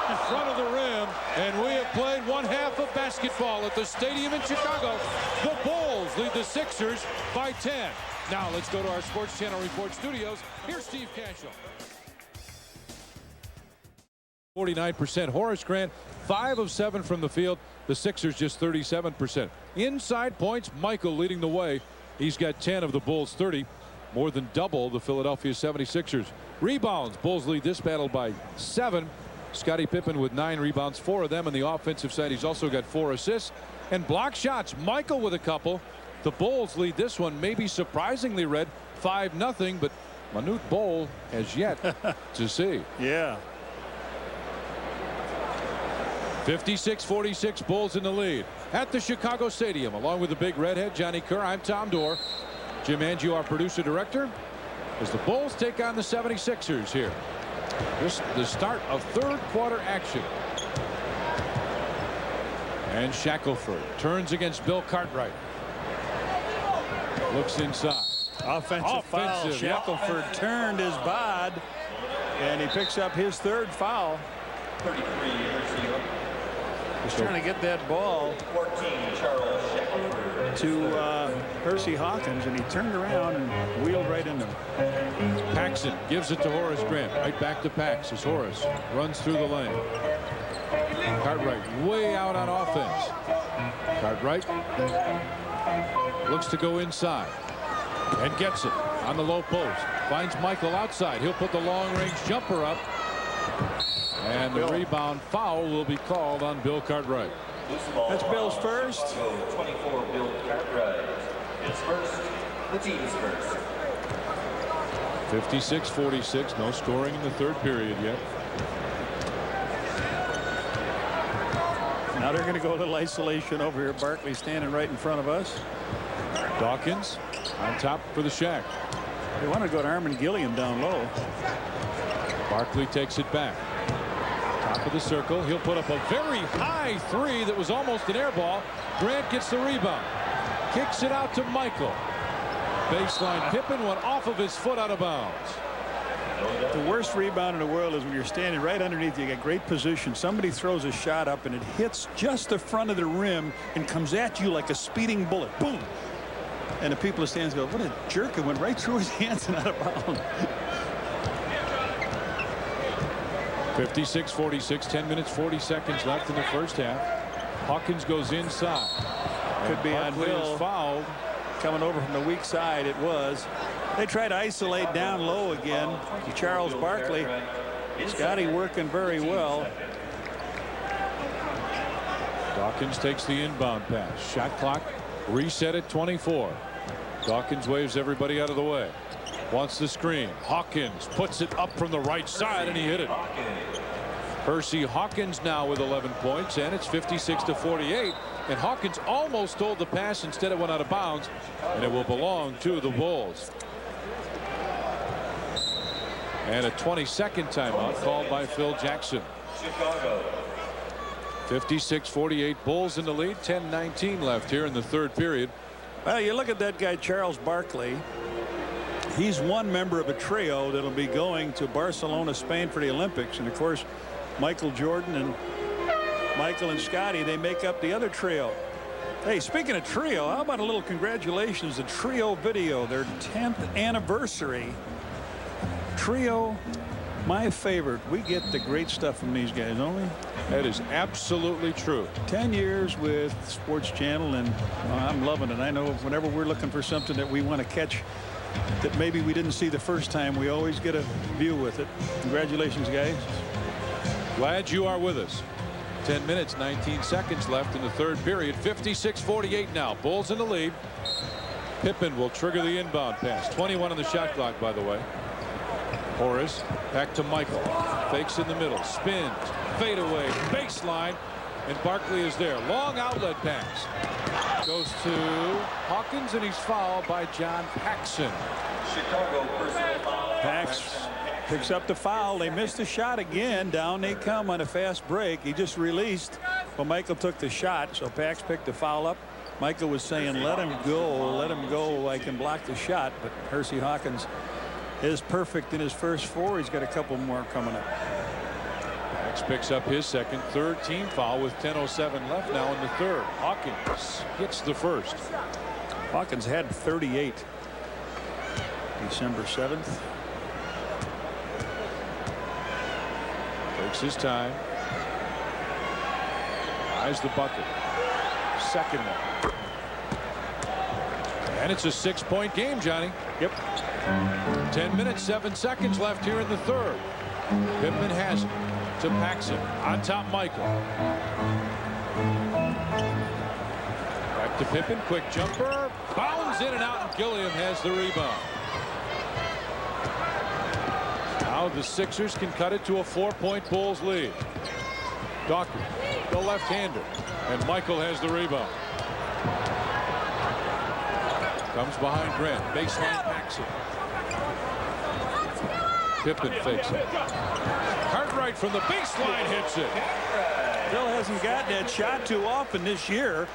In front of the rim. And we have played one half of basketball at the stadium in Chicago. The Bulls lead the Sixers by 10. Now let's go to our Sports Channel Report studios. Here's Steve Cashel. 49%. Horace Grant 5 of 7 from the field. The Sixers just 37%. Inside points, Michael leading the way. He's got 10 of the Bulls 30. More than double the Philadelphia 76ers. Rebounds. Bulls lead this battle by 7. Scottie Pippen with 9 rebounds, 4 of them on the offensive side. He's also got 4 assists and block shots. Michael with a couple. The Bulls lead this one, maybe surprisingly, Red, 5-0, but Manute Bol has yet to see. Yeah. 56-46, Bulls in the lead at the Chicago Stadium. Along with the big redhead Johnny Kerr, I'm Tom Dorr. Jim Angiu, our producer director, as the Bulls take on the 76ers here. This the start of third quarter action. And Shackelford turns against Bill Cartwright. Looks inside. Offensive foul. Shackelford turned his bod, and he picks up his 3rd foul. 33 He's trying to get that ball 14, Charles Shackelford. to Hersey Hawkins, and he turned around and wheeled right into him. Paxson gives it to Horace Grant. Right back to Pax as Horace runs through the lane. Cartwright way out on offense. Cartwright looks to go inside and gets it on the low post. Finds Michael outside. He'll put the long range jumper up. And the rebound foul will be called on Bill Cartwright. That's Bill's first. 24, Bill Cartwright. His first. The team's first. 56-46. No scoring in the 3rd period yet. Now they're going to go a little isolation over here. Barkley standing right in front of us. Dawkins on top for the Shack. They want to go to Armin Gilliam down low. Barkley takes it back. Top of the circle. He'll put up a very high 3 that was almost an air ball. Grant gets the rebound. Kicks it out to Michael. Baseline. Pippen went off of his foot out of bounds. The worst rebound in the world is when you're standing right underneath. You get great position. Somebody throws a shot up and it hits just the front of the rim and comes at you like a speeding bullet. Boom. And the people in the stands go, what a jerk. It went right through his hands and out of bounds. 56-46, 10 minutes, 40 seconds left in the first half. Hawkins goes inside. Could be on Bill. Fouled. Coming over from the weak side, it was. They try to isolate down low again to Charles Barkley. Scotty working very well. Dawkins takes the inbound pass. Shot clock reset at 24. Dawkins waves everybody out of the way. Wants the screen. Hawkins puts it up from the right side, and he hit it. Hersey Hawkins now with 11 points, and it's 56-48. And Hawkins almost stole the pass. Instead, it went out of bounds, and it will belong to the Bulls. And a 22nd timeout called by Phil Jackson. Chicago. 56-48, Bulls in the lead. 10:19 left here in the third period. Well, you look at that guy, Charles Barkley. He's one member of a trio that'll be going to Barcelona, Spain for the Olympics. And, of course, Michael Jordan and Michael and Scotty, they make up the other trio. Hey, speaking of trio, how about a little congratulations to Trio Video, their 10th anniversary. Trio, my favorite. We get the great stuff from these guys, don't we? That is absolutely true. 10 years with Sports Channel, and I'm loving it. I know whenever we're looking for something that we want to catch that maybe we didn't see the first time, we always get a view with it. Congratulations, guys. Glad you are with us. 10 minutes, 19 seconds left in the third period. 56-48 now. Bulls in the lead. Pippen will trigger the inbound pass. 21 on the shot clock, by the way. Horace back to Michael. Fakes in the middle. Spins. Fade away. Baseline. And Barkley is there. Long outlet pass. Goes to Hawkins, and he's fouled by John Paxson. Chicago personal foul. Pax picks up the foul. They missed the shot again. Down they come on a fast break. He just released. Well, Michael took the shot, so Pax picked the foul up. Michael was saying, let him go. I can block the shot. But Hersey Hawkins is perfect in his first four. He's got a couple more coming up. Pax picks up his second, third team foul with 10:07 left now in the third. Hawkins hits the first. Hawkins had 38 December 7th. Takes his time. Eyes the bucket. Second one. And it's a 6-point game, Johnny. Yep. 10 minutes, 7 seconds left here in the third. Pittman has it to Paxson. On top, Michael. Back to Pippen. Quick jumper. Bounds in and out, and Gilliam has the rebound. Now the Sixers can cut it to a 4-point Bulls lead. Dawkins, the left-hander. And Michael has the rebound. Comes behind Grant. Baseline Paxson. Pippen fakes it. Cartwright from the baseline hits it. Bill hasn't got that shot too often this year,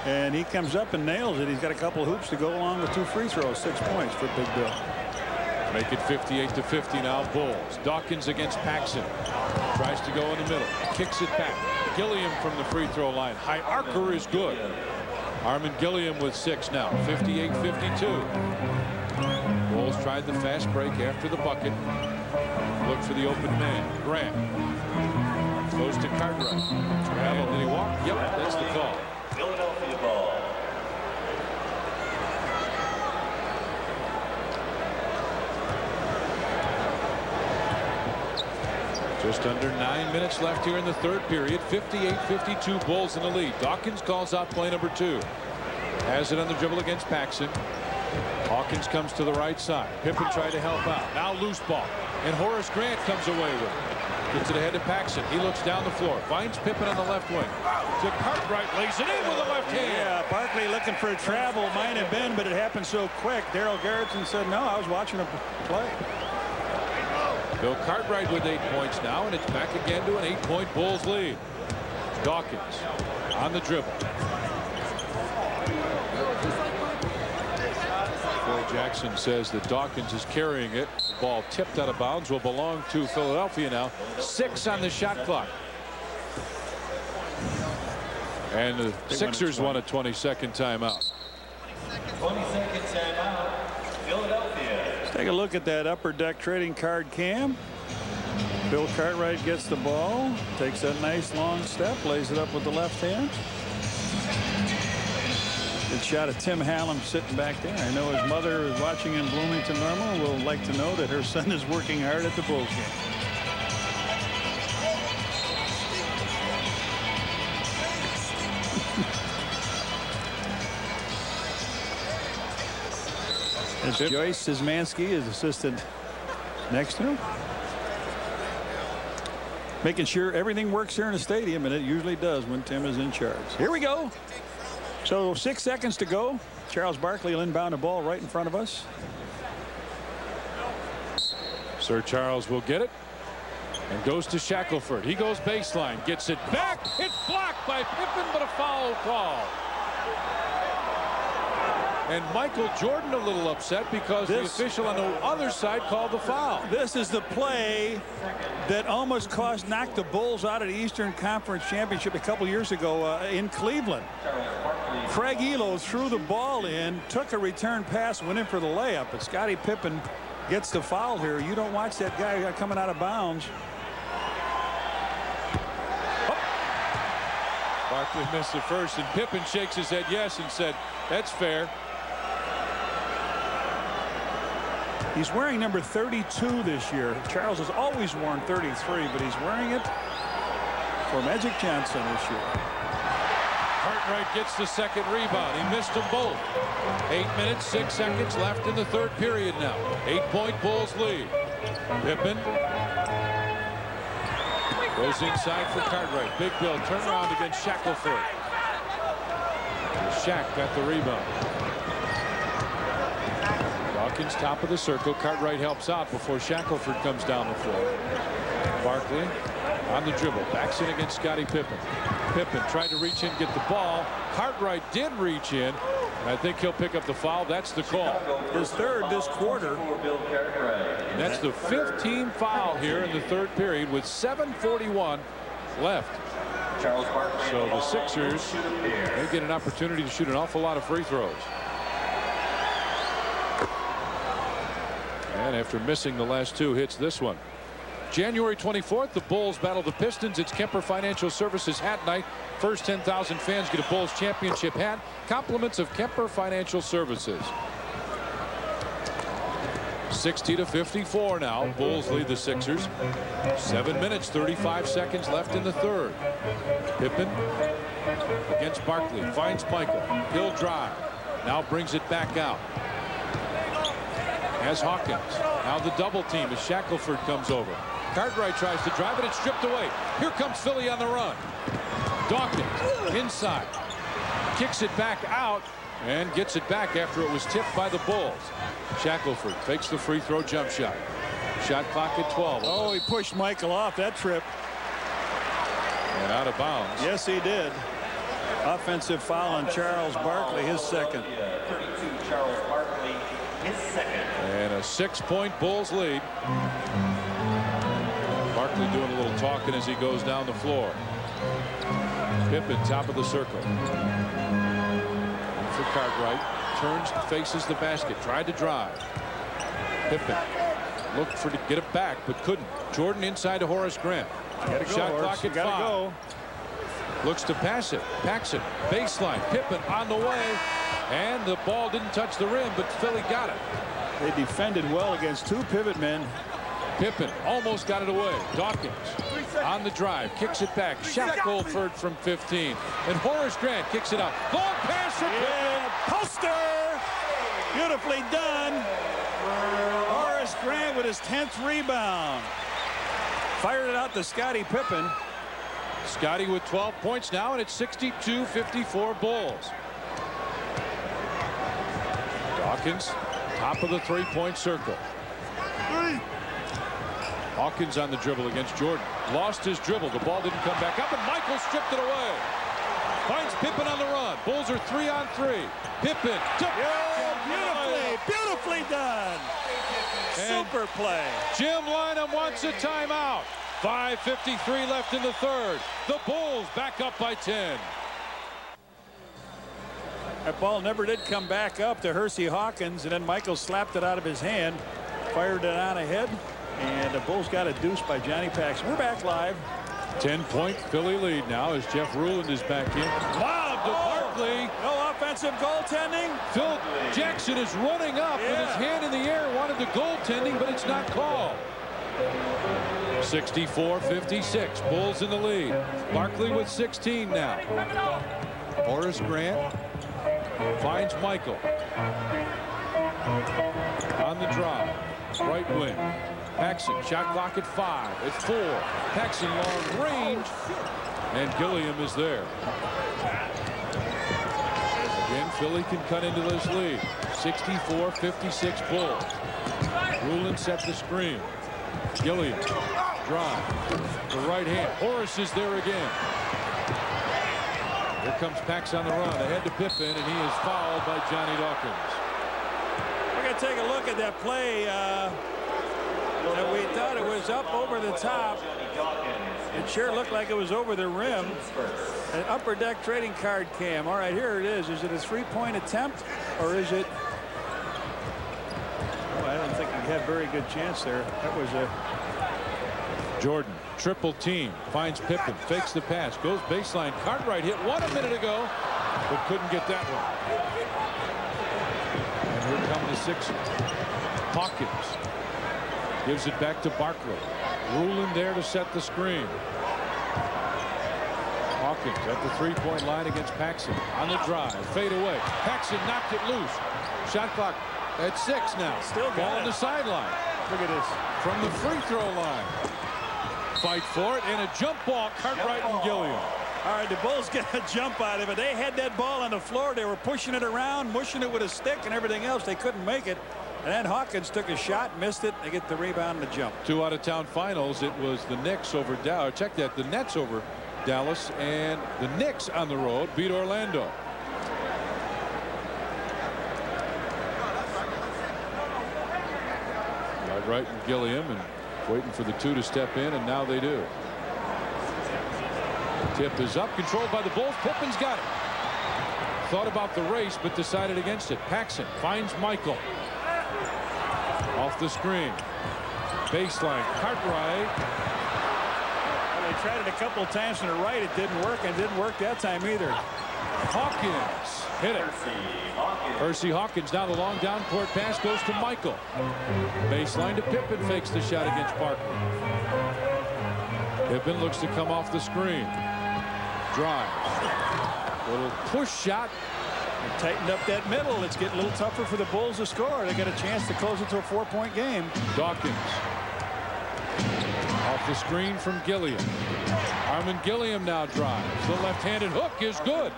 and he comes up and nails it. He's got a couple of hoops to go along with 2 free throws. 6 points for Big Bill. Make it 58-50 now. Bulls. Dawkins against Paxson. Tries to go in the middle. Kicks it back. Gilliam from the free throw line. High arcer is good. Armin Gilliam with 6 now. 58-52. Bulls tried the fast break after the bucket. Look for the open man. Grant goes to Cartwright. And did he walk? Yep, that's the call. Philadelphia ball. Just under 9 minutes left here in the third period. 58-52 Bulls in the lead. Dawkins calls out play number 2. Has it on the dribble against Paxson. Hawkins comes to the right side. Pippen tried to help out. Now loose ball. And Horace Grant comes away with it. Gets it ahead to Paxson. He looks down the floor. Finds Pippen on the left wing. To Cartwright. Lays it in with the left hand. Yeah, Barkley looking for a travel. Might have been, but it happened so quick. Daryl Garrettson said, no, I was watching him play. Bill Cartwright with 8 points now, and it's back again to an 8-point Bulls lead. Dawkins on the dribble. Phil Jackson says that Dawkins is carrying it. The ball tipped out of bounds will belong to Philadelphia now. 6 on the shot clock. And the Sixers want a 22nd timeout. 22nd timeout. Philadelphia. Let's take a look at that upper deck trading card cam. Bill Cartwright gets the ball, takes that nice long step, lays it up with the left hand. Good shot of Tim Hallam sitting back there. I know his mother is watching in Bloomington Normal. Will like to know that her son is working hard at the Bulls game. It's Joyce Szymanski, his assistant, next to him. Making sure everything works here in the stadium, and it usually does when Tim is in charge. Here we go. So 6 seconds to go. Charles Barkley will inbound the ball right in front of us. Sir Charles will get it and goes to Shackelford. He goes baseline, gets it back. It's blocked by Pippen, but a foul call. And Michael Jordan a little upset because the official on the other side called the foul. This is the play that almost knocked the Bulls out of the Eastern Conference Championship a couple years ago in Cleveland. Craig Elo threw the ball in, took a return pass, went in for the layup, but Scottie Pippen gets the foul here. You don't watch that guy coming out of bounds. Barkley missed the first, and Pippen shakes his head yes and said, that's fair. He's wearing number 32 this year. Charles has always worn 33, but he's wearing it for Magic Johnson this year. Cartwright gets the second rebound. He missed them both. 8 minutes, 6 seconds left in the third period now. 8-point Bulls lead. Pippen goes inside for Cartwright. Big Bill turnaround against Shackelford. Shaq got the rebound. Dawkins top of the circle. Cartwright helps out before Shackelford comes down the floor. Barkley on the dribble. Backs in against Scottie Pippen. Pippen tried to reach in, get the ball. Cartwright did reach in. And I think he'll pick up the foul. That's the call. His third this quarter. And that's the 15th foul here in the third period with 7:41 left. So the Sixers, they get an opportunity to shoot an awful lot of free throws. And after missing the last two, hits this one. January 24th, the Bulls battle the Pistons. It's Kemper Financial Services Hat Night. First 10,000 fans get a Bulls championship hat. Compliments of Kemper Financial Services. 60-54 now. Bulls lead the Sixers. 7 minutes, 35 seconds left in the third. Pippen against Barkley. Finds Michael. He'll drive. Now brings it back out. Has Hawkins. Now the double team as Shackelford comes over. Cartwright tries to drive it. It's stripped away. Here comes Philly on the run. Dawkins inside. Kicks it back out and gets it back after it was tipped by the Bulls. Shackelford fakes the free throw jump shot. Shot clock at 12. Oh, he pushed Michael off that trip. And out of bounds. Yes, he did. Offensive foul on Charles Barkley, his second. 32 Charles Barkley, his second. And a 6-point Bulls lead. Barkley doing a little talking as he goes down the floor. Pippen top of the circle. For Cartwright. Turns, faces the basket. Tried to drive. Pippen looked to get it back, but couldn't. Jordan inside to Horace Grant. Shot clock at 5. Looks to pass it. Packs it. Baseline. Pippen on the way. And the ball didn't touch the rim, but Philly got it. They defended well against two pivot men. Pippen almost got it away. Dawkins on the drive. Kicks it back. Shackelford from 15. And Horace Grant kicks it out. Long pass for Pippen. Poster. Beautifully done. Horace Grant with his 10th rebound. Fired it out to Scottie Pippen. Scottie with 12 points now, and it's 62-54 Bulls. Dawkins, top of the three-point circle. Hawkins on the dribble against Jordan. Lost his dribble. The ball didn't come back up, and Michael stripped it away. Finds Pippen on the run. Bulls are 3-on-3. Pippen. Beautifully done. And super play. Jim Lynam wants a timeout. 5:53 left in the third. The Bulls back up by 10. That ball never did come back up to Hersey Hawkins, and then Michael slapped it out of his hand, fired it on ahead, and the Bulls got a deuce by Johnny Paxson. We're back live. 10-point Philly lead now as Jeff Ruland is back in. Lob to Barkley. No offensive goaltending. Phil Jackson is running up with his hand in the air, wanted the goaltending, but it's not called. 64-56. Bulls in the lead. Barkley with 16 now. Horace Grant finds Michael. On the drive, right wing. Paxson, shot clock at 5. At 4. Paxson long range, and Gilliam is there. Again, Philly can cut into this lead. 64-56 Bulls. Rulin set the screen. Gilliam, drive. The right hand. Horace is there again. Here comes Pax on the run. Ahead to Pippen, and he is fouled by Johnny Dawkins. We're going to take a look at that play that we thought it was up over the top. It sure looked like it was over the rim. An upper deck trading card cam. All right, here it is. Is it a three-point attempt, or is it? Oh, I don't think he had very good chance there. That was a Jordan, triple team, finds Pippen, fakes the pass, goes baseline. Cartwright hit one a minute ago, but couldn't get that one. And here come the Sixers. Hawkins gives it back to Barkley. Rulin there to set the screen. Hawkins at the three-point line against Paxson. On the drive, fade away. Paxson knocked it loose. Shot clock at 6 now. Still got ball on it. the sideline. look at this. From the free throw line. Fight for it, and a jump ball. Cartwright and Gilliam. All right, the Bulls get a jump out of it. They had that ball on the floor. They were pushing it around, mushing it with a stick and everything else. They couldn't make it. And then Hawkins took a shot, missed it. They get the rebound and the jump. 2 out-of-town finals. It was the Knicks over Dallas. Check that. The Nets over Dallas, and the Knicks on the road beat Orlando. Right and Gilliam, and waiting for the 2 to step in, and now they do. Tip is up, controlled by the Bulls. Pippen's got it. Thought about the race, but decided against it. Paxson finds Michael. Off the screen. Baseline. Cartwright. Well, they tried it a couple of times to the right. It didn't work, and it didn't work that time either. Hawkins hit it. Percy Hawkins. Now the long down court pass goes to Michael. Baseline to Pippen. Fakes the shot against Barkley. Pippen looks to come off the screen. Drives. Little push shot. They tightened up that middle. It's getting a little tougher for the Bulls to score. They got a chance to close it to a 4-point game. Dawkins. Off the screen from Gilliam. Armin Gilliam now drives. The left-handed hook is good.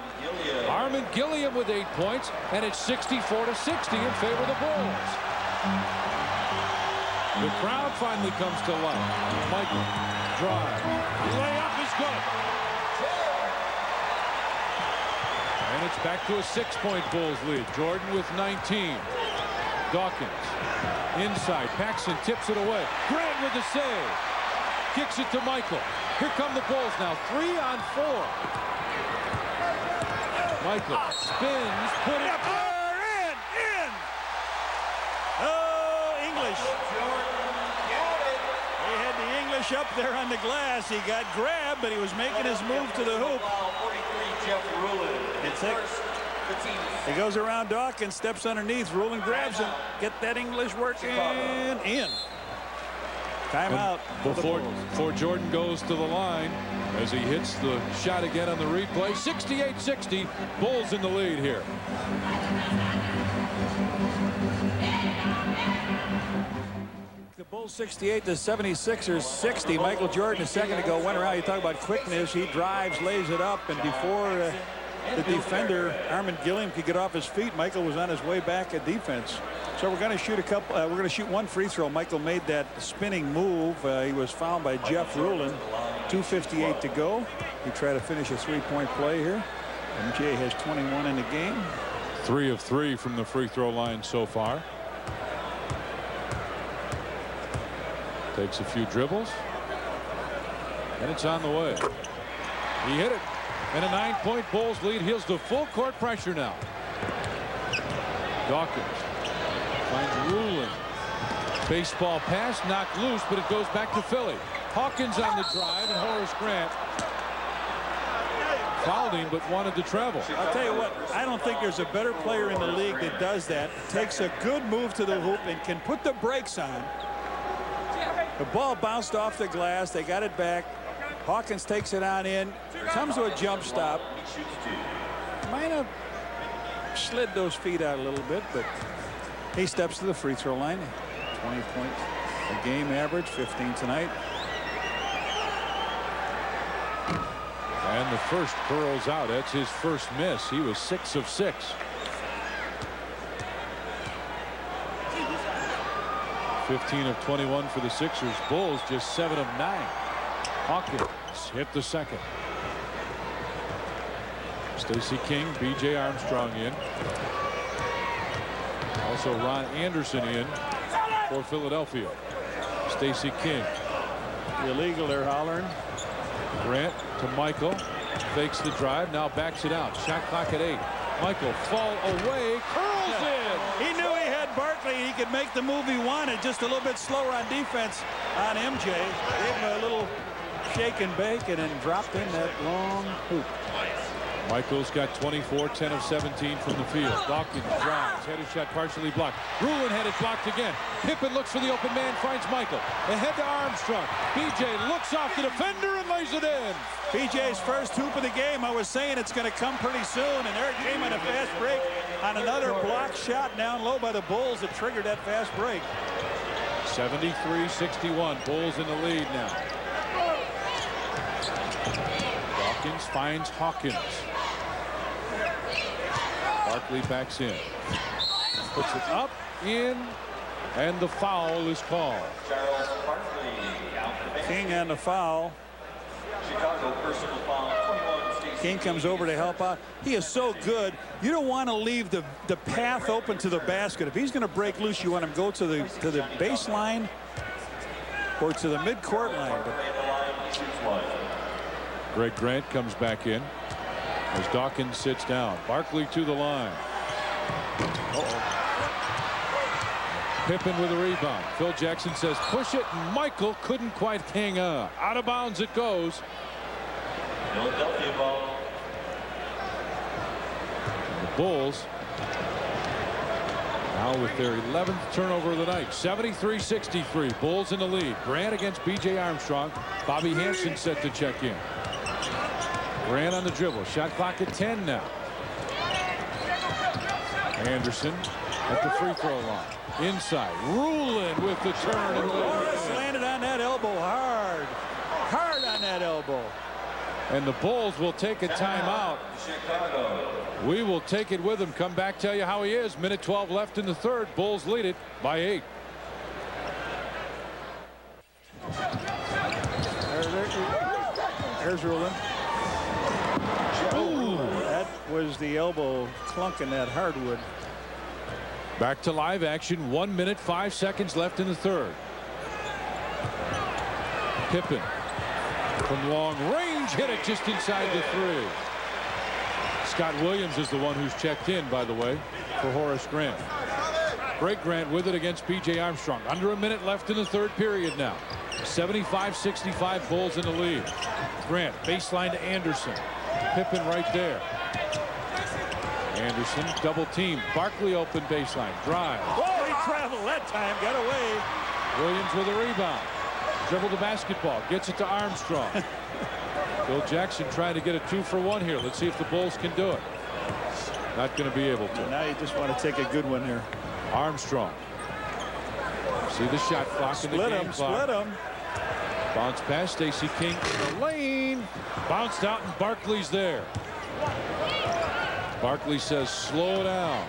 Armin Gilliam with 8 points, and it's 64-60 in favor of the Bulls. The crowd finally comes to life. Michael drives. Layup is good. And it's back to a 6-point Bulls lead. Jordan with 19. Dawkins inside. Paxson tips it away. Grant with the save. Kicks it to Michael. Here come the Bulls now. 3 on 4. Michael spins, put it up. In. Oh, English. They had the English up there on the glass. He got grabbed, but he was making his move to the hoop. He goes around Dawkins, steps underneath. Rulin grabs him. Get that English working. In. Timeout. Before Jordan goes to the line, as he hits the shot again on the replay. 68-60. Bulls in the lead here. The Bulls 68, the 76ers 60. Michael Jordan a second ago went around. You talk about quickness. He drives, lays it up, and before the defender, Armin Gilliam, could get off his feet, Michael was on his way back at defense. So we're going to shoot a couple. We're going to shoot one free throw. Michael made that spinning move. He was fouled by Jeff Rulin. 2:58 to go. He tried to finish a 3-point play here. MJ has 21 in the game. 3 of 3 from the free throw line so far. Takes a few dribbles, and it's on the way. He hit it, and a 9-point Bulls lead. Heals to full court pressure now. Dawkins finds Rulin. Baseball pass knocked loose, but it goes back to Philly. Hawkins on the drive, and Horace Grant fouled him, but wanted to travel. I'll tell you what, I don't think there's a better player in the league that does that. Takes a good move to the hoop and can put the brakes on. The ball bounced off the glass. They got it back. Hawkins takes it on in. Comes to a jump stop. Might have slid those feet out a little bit, but He steps to the free throw line. 20 points a game average, 15 tonight. And the first curls out. That's his first miss. He was 6 of 6. (15 of 21 for the Sixers. Bulls just 7 of 9. Hawkins hit the second. Stacey King, B.J. Armstrong in. Also Ron Anderson in for Philadelphia. Stacey King. Illegal, they're hollering. Grant to Michael. Fakes the drive. Now backs it out. Shot clock at 8. Michael fall away. Curls in. He knew he had Barkley. He could make the move he wanted. Just a little bit slower on defense on MJ. Gave him a little shake and bake and then dropped in that long hoop. Michael's got 24, 10 of 17 from the field. Dawkins drives. Headed shot partially blocked. Rulin had it blocked again. Pippen looks for the open man. Finds Michael. Ahead to Armstrong. B.J. looks off the defender and lays it in. BJ's first hoop of the game. I was saying it's going to come pretty soon. And there it came on a fast break on another block shot down low by the Bulls that triggered that fast break. 73-61. Bulls in the lead now. Dawkins finds Hawkins. Barkley backs in. Puts it up, in, and the foul is called. Charles Barkley. King on the foul. Chicago personal foul. 21. Stacey King comes over to help out. He is so good. You don't want to leave the path open to the basket. If he's going to break loose, you want him to go to the baseline or to the midcourt line. But Greg Grant comes back in as Dawkins sits down. Barkley to the line. Pippen with a rebound. Phil Jackson says push it. Michael couldn't quite hang on. Out of bounds it goes. Philadelphia ball. The Bulls now with their 11th turnover of the night. 73-63. Bulls in the lead. Grant against B.J. Armstrong. Bobby Hansen set to check in. Grant on the dribble. Shot clock at 10 now. Anderson at the free throw line. Inside. Rulin with the turn. And Morris landed on that elbow hard. Hard on that elbow. And the Bulls will take a timeout. Chicago. We will take it with him. Come back, tell you how he is. Minute 12 left in the third. Bulls lead it by 8. There's Rulin. Ooh, that was the elbow clunk in that hardwood. Back to live action. 1 minute 5 seconds left in the third. Pippen from long range hit it just inside the 3. Scott Williams is the one who's checked in, by the way, for Horace Grant. Greg Grant with it against B.J. Armstrong. Under a minute left in the third period now. 75-65 Bulls in the lead. Grant baseline to Anderson. Pippen right there. Anderson double team. Barkley open baseline. Drive. Oh, he traveled that time. Got away. Williams with a rebound. Dribble the basketball. Gets it to Armstrong. Phil Jackson trying to get a 2-for-1 here. Let's see if the Bulls can do it. Not going to be able to. Now you just want to take a good one here. Armstrong. See the shot clock in the game clock. Split him. Bounce pass. Stacey King in the lane. Bounced out and Barkley's there. Barkley says slow down.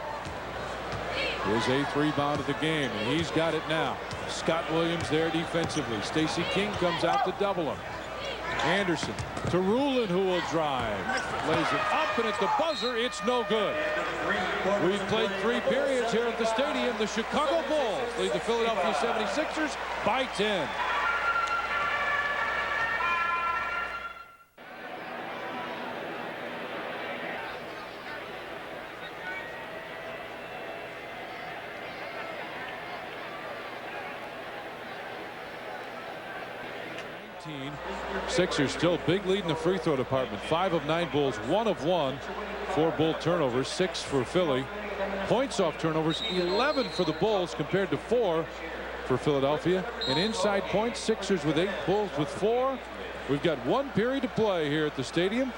His 8th rebound of the game, and he's got it now. Scott Williams there defensively. Stacey King comes out to double him. Anderson to Rulin, who will drive. Lays it up, and at the buzzer, it's no good. We've played 3 periods here at the stadium. The Chicago Bulls lead the Philadelphia 76ers by 10. Sixers still big lead in the free throw department. 5 of 9 Bulls, 1 of 1. 4 Bull turnovers, 6 for Philly. Points off turnovers, 11 for the Bulls compared to 4 for Philadelphia. And inside points, Sixers with 8, Bulls with 4. We've got 1 period to play here at the stadium.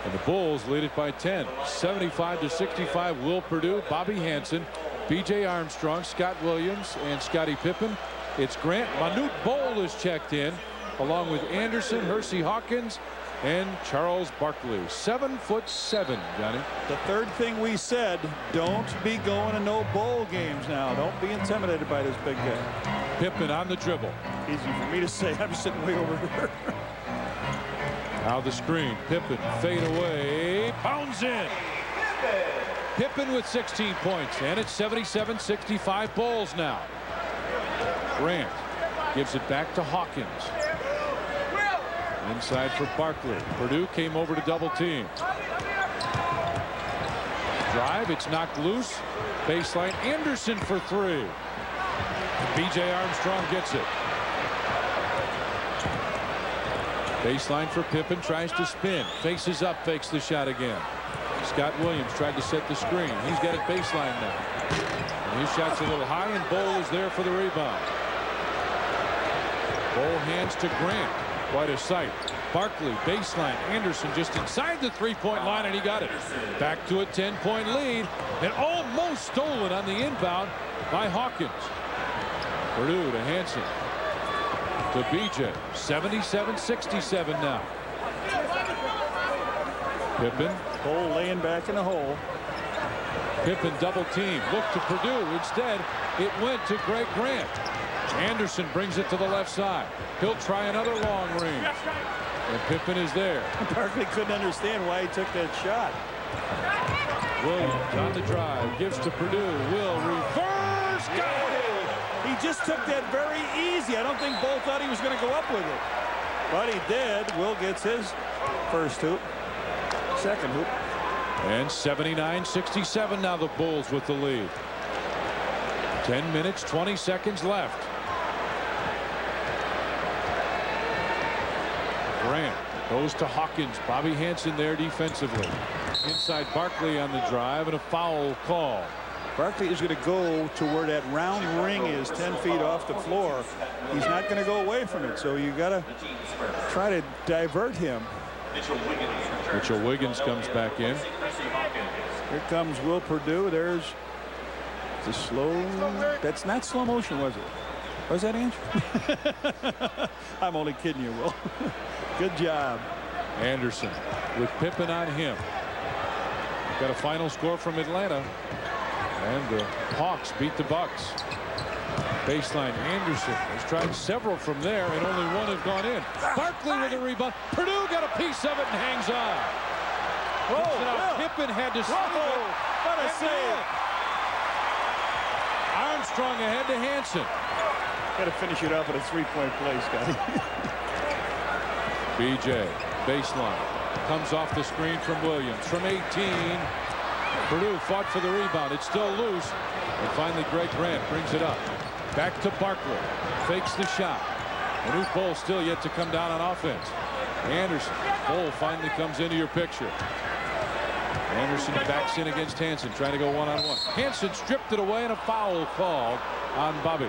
And the Bulls lead it by 10. 75-65 Will Purdue. Bobby Hansen B.J. Armstrong, Scott Williams, and Scottie Pippen. It's Grant. Manute Bol is checked in, along with Anderson, Hersey Hawkins, and Charles Barkley. 7'7", Johnny. The third thing we said, don't be going to no bowl games now. Don't be intimidated by this big guy. Pippen on the dribble. Easy for me to say. I'm sitting way over here. Now the screen. Pippen fade away. Pounds in. Pippen with 16 points, and it's 77-65 Bulls now. Grant gives it back to Hawkins. Inside for Barkley. Purdue came over to double team. Drive. It's knocked loose. Baseline. Anderson for three. B.J. Armstrong gets it. Baseline for Pippen. Tries to spin. Faces up. Fakes the shot again. Scott Williams tried to set the screen. He's got it baseline now. And his shot's a little high, and Bol is there for the rebound. Bol hands to Grant. Quite a sight. Barkley, baseline. Anderson just inside the three-point line, and he got it. Back to a 10-point lead, and almost stolen on the inbound by Hawkins. Purdue to Hansen. To B.J. 77-67 now. Pippen. Bol laying back in the hole. Pippen double team. Look to Purdue. Instead, it went to Greg Grant. Anderson brings it to the left side. He'll try another long range. And Pippen is there. Barkley couldn't understand why he took that shot. Williams on the drive. Gives to Purdue. Will reverse. Got it! He just took that very easy. I don't think Bol thought he was going to go up with it. But he did. Will gets his first hoop. Second hoop. And 79-67 now the Bulls with the lead. 10 minutes, 20 seconds left. Grant goes to Hawkins. Bobby Hansen there defensively. Inside Barkley on the drive, and a foul call. Barkley is going to go to where that round ring is 10 feet off the floor. He's not going to go away from it, so you got to try to divert him. Mitchell Wiggins comes back in. Here comes Will Purdue. There's the slow. That's not slow motion, was it? Was that, Ange? I'm only kidding you, Will. Good job. Anderson with Pippen on him. Got a final score from Atlanta. And the Hawks beat the Bucks. Baseline. Anderson has tried several from there, and only one has gone in. Barkley with a rebound. Purdue got a piece of it and hangs on. Pippen had to save it. What a save. Armstrong ahead to Hansen. Got to finish it up with a three-point play, Scotty. B.J. baseline. Comes off the screen from Williams. From 18. Purdue fought for the rebound. It's still loose. And finally, Greg Grant brings it up. Back to Barkley. Fakes the shot. Manute Bol still yet to come down on offense. Anderson. Bol finally comes into your picture. Anderson backs in against Hansen, trying to go one-on-one. Hansen stripped it away, and a foul called on Bobby.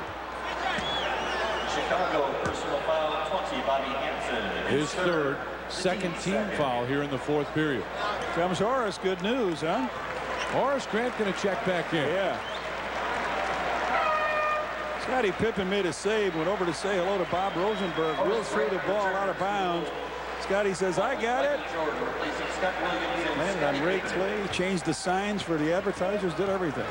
Chicago personal foul 20, Bobby Hansen. His third, second team foul here in the fourth period. Comes Horace. Good news, huh? Horace Grant going to check back in. Yeah. Scottie Pippen made a save, went over to say hello to Bob Rosenberg. Will threw the ball out of bounds. Scottie says, I got it. Landed on Ray Clay, changed the signs for the advertisers, did everything.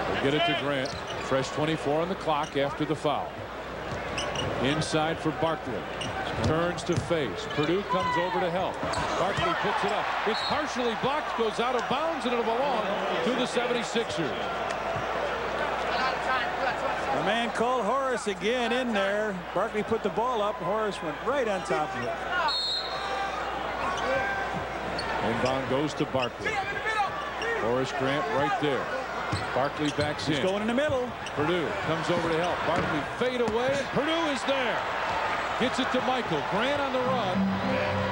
We'll get it to Grant. Fresh 24 on the clock after the foul. Inside for Barkley. Turns to face. Purdue comes over to help. Barkley puts it up. It's partially blocked, goes out of bounds, and it'll belong to the 76ers. The man called Horace again in there. Barkley put the ball up. Horace went right on top of it. Inbound goes to Barkley. Horace Grant right there. Barkley backs in. He's going in the middle. Purdue comes over to help. Barkley fade away, and Purdue is there. Gets it to Michael. Grant on the run.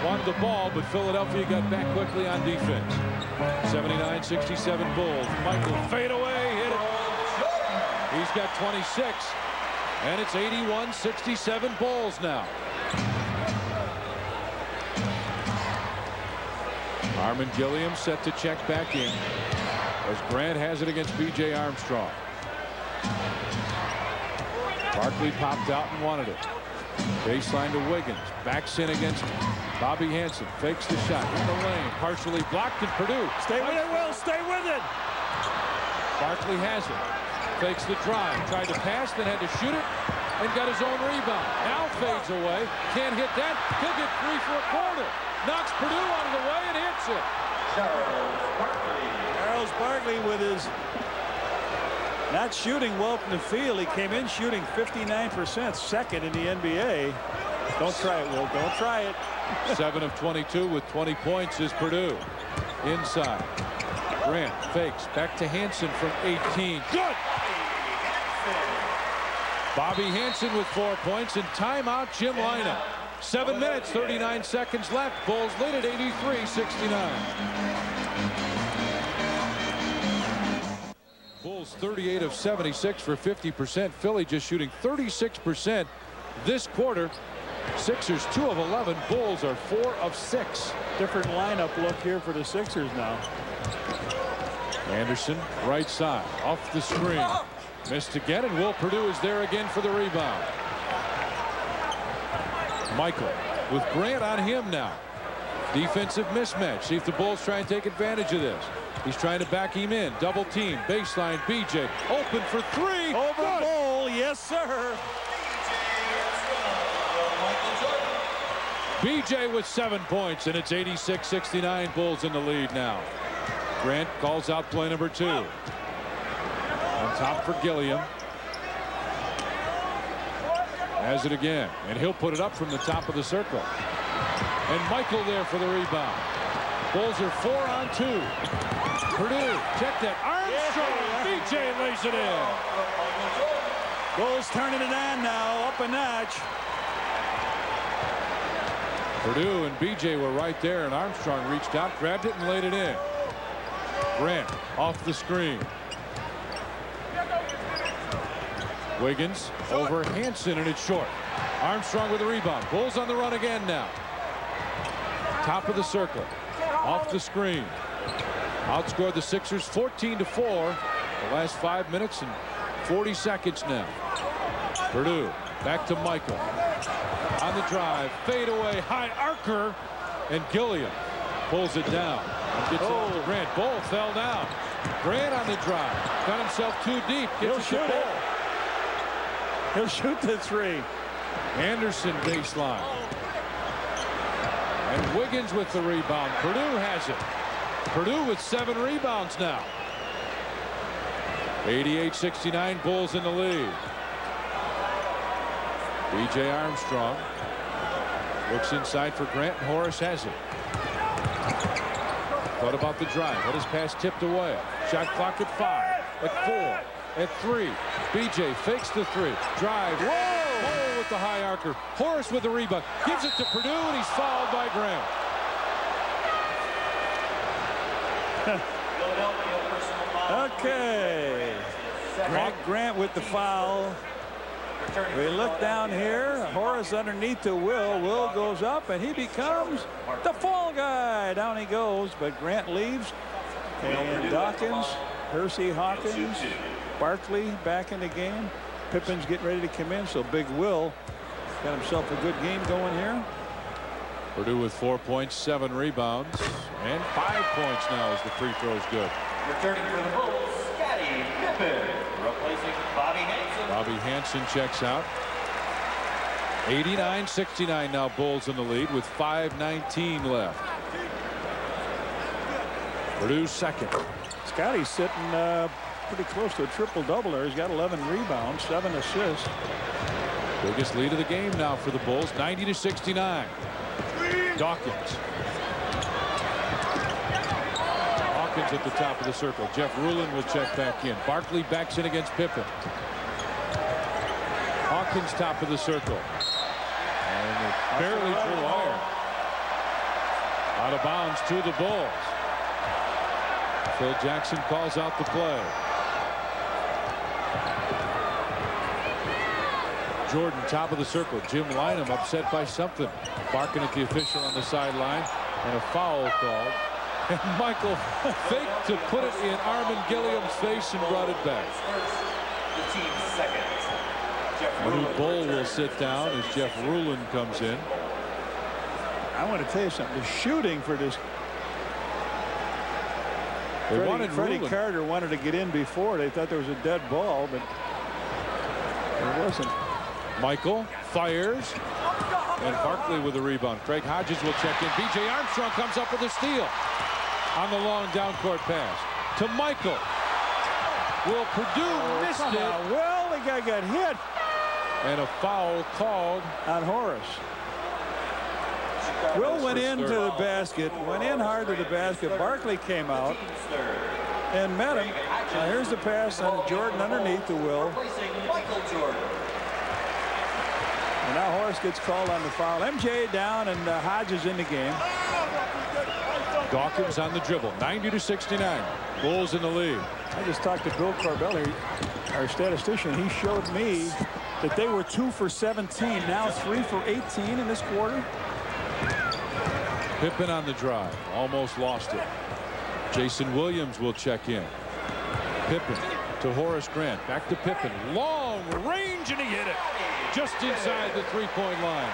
Wanted the ball, but Philadelphia got back quickly on defense. 79-67 Bulls. Michael fade away, hit it. He's got 26, and it's 81-67 Bulls now. Armin Gilliam set to check back in. as Grant has it against B.J. Armstrong. Barkley popped out and wanted it. Baseline to Wiggins. Backs in against Bobby Hansen. Fakes the shot in the lane. Partially blocked, and Purdue. Stay with it, Will. Stay with it. Barkley has it. Fakes the drive. Tried to pass, then had to shoot it, and got his own rebound. Now fades away. Can't hit that. He'll get 3 for a quarter. Knocks Purdue out of the way and hits it. Charles Barkley with his not shooting well from the field. He came in shooting 59%, second in the NBA. Don't try it, Will. Don't try it. 7 of 22 with 20 points is Purdue. Inside. Grant fakes. Back to Hansen from 18. Good! Bobby Hansen with 4 points, and timeout Jim Lynam. 7 minutes, 39 seconds left. Bulls lead at 83-69. Bulls 38 of 76 for 50%. Philly just shooting 36% this quarter. Sixers 2 of 11. Bulls are 4 of 6. Different lineup look here for the Sixers now. Anderson right side off the screen. Missed again, and Will Purdue is there again for the rebound. Michael with Grant on him now. Defensive mismatch. See if the Bulls try and take advantage of this. He's trying to back him in. Double team. Baseline. BJ open for 3. Over Good. Bull. Yes, sir. BJ with 7 points, and it's 86-69. Bulls in the lead now. Grant calls out play number 2. On top for Gilliam. Has it again, and he'll put it up from the top of the circle. And Michael there for the rebound. Bulls are 4 on 2. Purdue, check that. Armstrong, BJ lays it in. Bulls turning it on now, up a notch. Purdue and BJ were right there, and Armstrong reached out, grabbed it, and laid it in. Grant off the screen. Wiggins over Hansen, and it's short. Armstrong with the rebound. Bulls on the run again now. Top of the circle. Off the screen. Outscored the Sixers 14-4. The last 5 minutes and 40 seconds now. Purdue back to Michael. On the drive. Fade away. High arcer. And Gilliam pulls it down. And gets it to Grant. Bull fell down. Grant on the drive. Got himself too deep. Gets it to Bull. He'll shoot the 3. Anderson baseline. And Wiggins with the rebound. Purdue has it. Purdue with 7 rebounds now. 88-69. Bulls in the lead. B.J. Armstrong looks inside for Grant, and Horace has it. Thought about the drive. Had his pass tipped away. Shot clock at 5. At 4. At 3. B.J. fakes the 3. Drive. Whoa! With the high arcer. Horace with the rebound. Gives it to Purdue, and he's fouled by Grant. Okay. Grant with the foul. We look down here. Horace underneath to Will. Will goes up, and he becomes the fall guy. Down he goes, but Grant leaves. And Dawkins, Hersey, Hawkins, Barkley back in the game. Pippen's getting ready to come in, so Big Will got himself a good game going here. Purdue with 4 points, 7 rebounds, and 5 points now as the free throw's good. Returning for the Bulls, Scottie Pippen, replacing Bobby Hansen. Bobby Hansen checks out. 89-69 now. Bulls in the lead with 5:19 left. Purdue second. Scottie's sitting pretty close to a triple-double there. He's got 11 rebounds, 7 assists. Biggest lead of the game now for the Bulls, 90-69. Dawkins. Hawkins at the top of the circle. Jeff Rulin will check back in. Barkley backs in against Pippen. Hawkins top of the circle. And it barely drew iron. Out of bounds to the Bulls. Phil Jackson calls out the play. Jordan top of the circle. Jim Lynam upset by something. Barking at the official on the sideline, and a foul called. And Michael faked to put it in Armin Gilliam's face and brought it back. The team's second. Manu Bull will sit down as Jeff Ruland comes in. I want to tell you something. The shooting for this. Freddie Carter wanted to get in before. They thought there was a dead ball, but there wasn't. Michael fires. And Barkley with the rebound. Craig Hodges will check in. B.J. Armstrong comes up with a steal on the long down court pass to Michael. Will Purdue missed it? Well, the guy got hit. And a foul called on Horace. Will went into the basket, went in hard to the basket. Barkley came out and met him. Now here's the pass on Jordan underneath to Will. And now Horace gets called on the foul. MJ down and Hodges in the game. Dawkins on the dribble. 90-69. Bulls in the lead. I just talked to Bill Corbelli, our statistician. He showed me that they were 2 for 17. Now 3 for 18 in this quarter. Pippen on the drive. Almost lost it. Jason Williams will check in. Pippen to Horace Grant. Back to Pippen. Long range, and he hit it. Just inside the three-point line.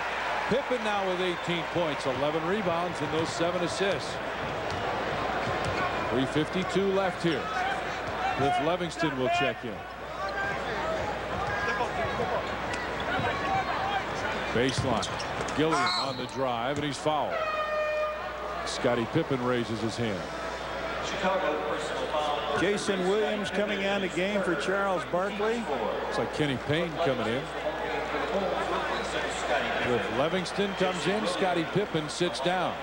Pippen now with 18 points, 11 rebounds, and those 7 assists. 3:52 left here. Cliff Levingston will check in. Baseline. Gilliam on the drive, and he's fouled. Scottie Pippen raises his hand. Chicago personal foul. Jason Williams coming on the game for Charles Barkley. It's like Kenny Payne coming in. Cliff Levingston comes in. Scottie Pippen sits down.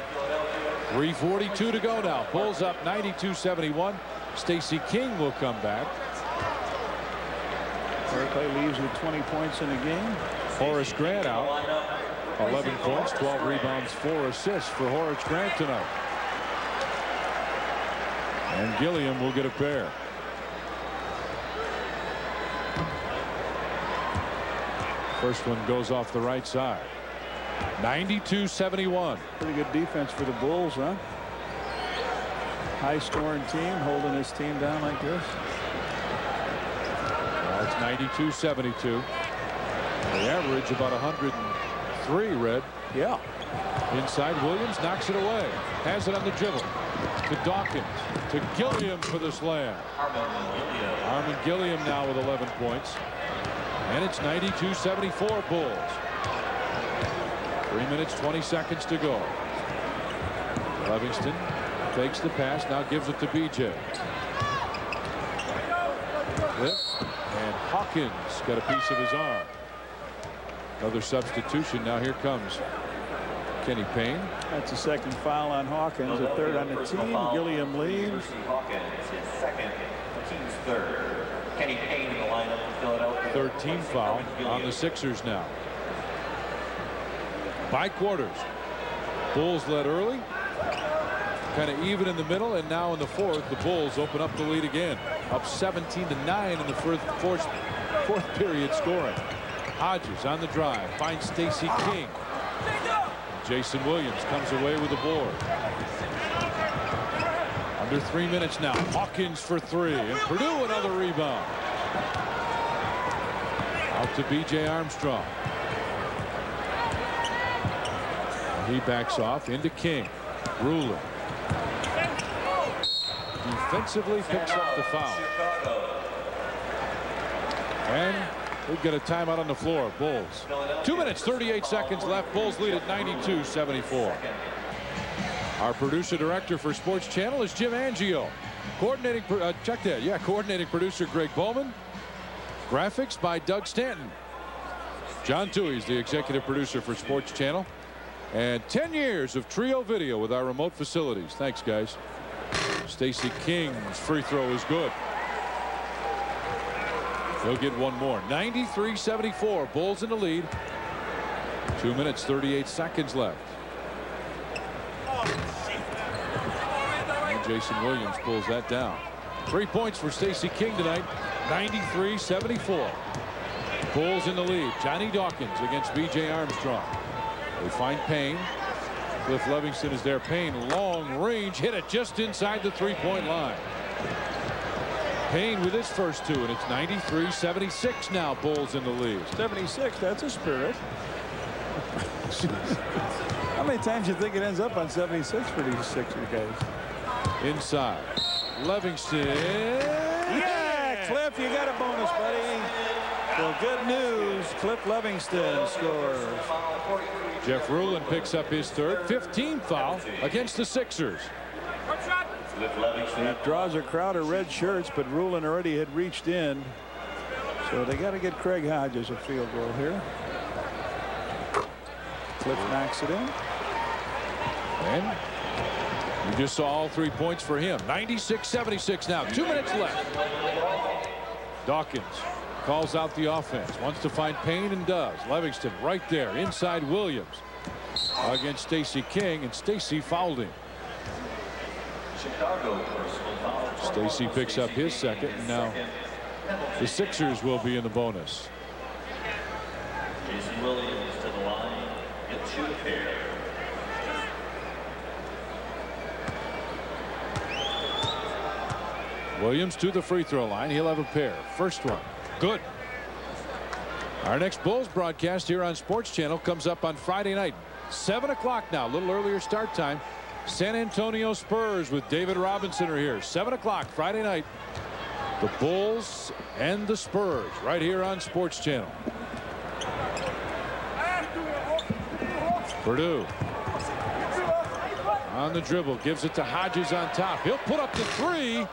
3:42 to go now. Bulls up 92-71. Stacey King will come back. Barkley leaves with 20 points in the game. Horace Grant out. 11 points, 12 rebounds, 4 assists for Horace Grant tonight. And Gilliam will get a pair. First one goes off the right side. 92-71. Pretty good defense for the Bulls, huh? High scoring team holding this team down like this. Well, it's 92-72. They average about 103, Red. Yeah. Inside, Williams knocks it away. Has it on the dribble. To Dawkins. To Gilliam for the slam. Armin Gilliam now with 11 points. And it's 92-74 Bulls. 3 minutes, 20 seconds to go. Levingston takes the pass, now gives it to B.J. Cliff and Hawkins got a piece of his arm. Another substitution. Now here comes Kenny Payne. That's the second foul on Hawkins, the third on the team. Gilliam leaves. Hawkins, his second, the team's third. Kenny Payne in the lineup for Philadelphia. 13 foul on the Sixers now. By quarters. Bulls led early. Kind of even in the middle, and now in the fourth, the Bulls open up the lead again. Up 17-9 in the fourth period scoring. Hodges on the drive, finds Stacey King. Jason Williams comes away with the board. Under 3 minutes now. Hawkins for 3, and Purdue another rebound. Out to B.J. Armstrong. He backs off into King. Ruler. Defensively picks up the foul. And we've got a timeout on the floor. Bulls. 2 minutes, 38 seconds left. Bulls lead at 92-74. Our producer director for Sports Channel is Jim Angio. Coordinating producer Greg Bowman. Graphics by Doug Stanton. John Toohey is the executive producer for Sports Channel. And 10 years of Trio Video with our remote facilities. Thanks, guys. Stacey King's free throw is good. He'll get one more. 93-74. Bulls in the lead. 2 minutes, 38 seconds left. And Jason Williams pulls that down. 3 points for Stacey King tonight. 93-74. Bulls in the lead. Johnny Dawkins against B.J. Armstrong. They find Payne. Cliff Levingston is there. Payne, long range, hit it just inside the three-point line. Payne with his first two, and it's 93-76 now. Bulls in the lead. 76, that's a spirit. How many times do you think it ends up on 76 for these Sixers guys? Inside. Livingston. Yeah, Cliff, you got a bonus, buddy. Well, good news. Cliff Livingston scores. Jeff Rulin picks up his third, 15th foul against the Sixers. He draws a crowd of red shirts, but Rulin already had reached in. So they got to get Craig Hodges a field goal here. Cliff knocks it in. And you just saw all 3 points for him. 96-76 now. 2 minutes left. Dawkins calls out the offense. Wants to find Payne and does. Livingston right there inside Williams against Stacey King, and Stacey fouled him. Stacey picks up his second, and now the Sixers will be in the bonus. Jason Williams to the line. Gets you a pair. Williams to the free throw line. He'll have a pair. First one. Good. Our next Bulls broadcast here on Sports Channel comes up on Friday night. 7 o'clock now. A little earlier start time. San Antonio Spurs with David Robinson are here. 7 o'clock Friday night. The Bulls and the Spurs right here on Sports Channel. Purdue on the dribble, gives it to Hodges on top. He'll put up the three,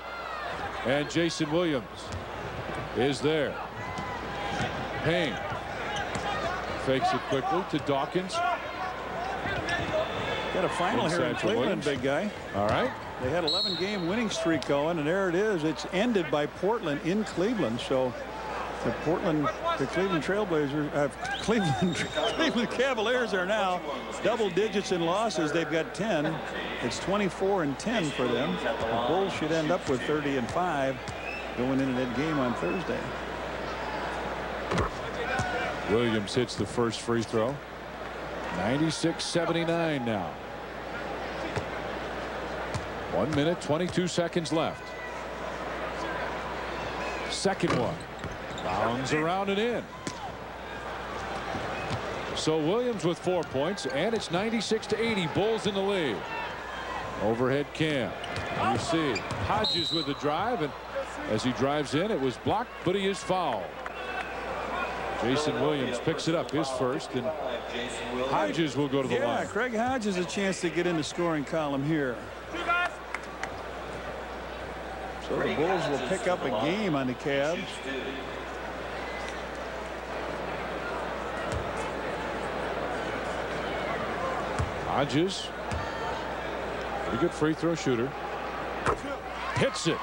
and Jason Williams is there. Payne fakes it quickly to Dawkins. Got a final here in Inside to Cleveland, Williams. big guy. All right. They had 11-game winning streak going, and there it is. It's ended by Portland in Cleveland. So the Cleveland Trailblazers, Cleveland Cavaliers are now double digits in losses. They've got 10. It's 24-10 for them. The Bulls should end up with 30-5 going into that game on Thursday. Williams hits the first free throw. 96-79 now. 1 minute 22 seconds left. Second one. Bounds around and in. So Williams with 4 points, and it's 96-80. Bulls in the lead. Overhead cam. And you see Hodges with the drive, and as he drives in, it was blocked, but he is fouled. Jason Williams picks it up, his first, and Hodges will go to the line. Yeah, Craig Hodges a chance to get in the scoring column here. So the Bulls will pick up a game on the Cavs. Hodges, pretty good free throw shooter, hits it.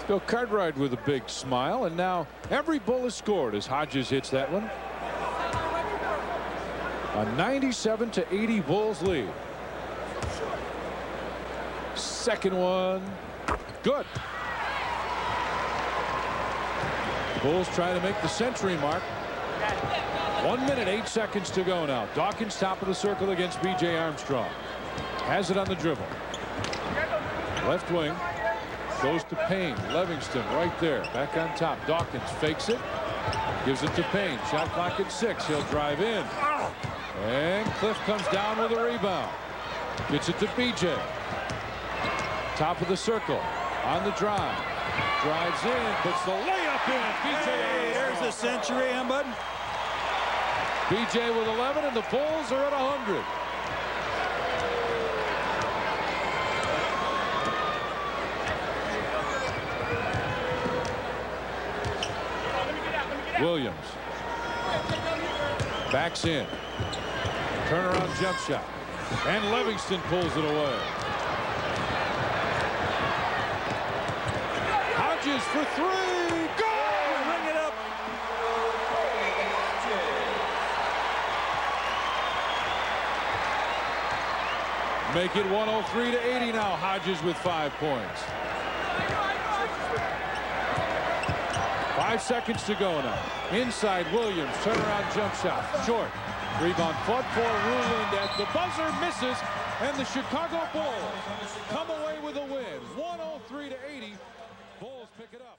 Bill Cartwright with a big smile, and now every Bull is scored as Hodges hits that one. A 97-80 Bulls lead. Second one, good. Bulls trying to make the century mark. 1 minute 8 seconds to go now. Dawkins top of the circle against B.J. Armstrong. Has it on the dribble. Left wing. Goes to Payne. Livingston right there. Back on top. Dawkins fakes it. Gives it to Payne. Shot clock at 6. He'll drive in. And Cliff comes down with a rebound. Gets it to B.J. Top of the circle. On the drive. Drives in. Puts the layup in. B.J. Hey, there's the century, bud. B.J. with 11, and the Bulls are at 100. Williams backs in. Turnaround jump shot. And Livingston pulls it away. Hodges for three. Go! Ring it up. Make it 103-80 now. Hodges with 5 points. 5 seconds to go now. Inside Williams, turnaround jump shot, short. Rebound fought for Ruland at the buzzer, misses, and the Chicago Bulls come away with a win, 103-80. Bulls pick it up.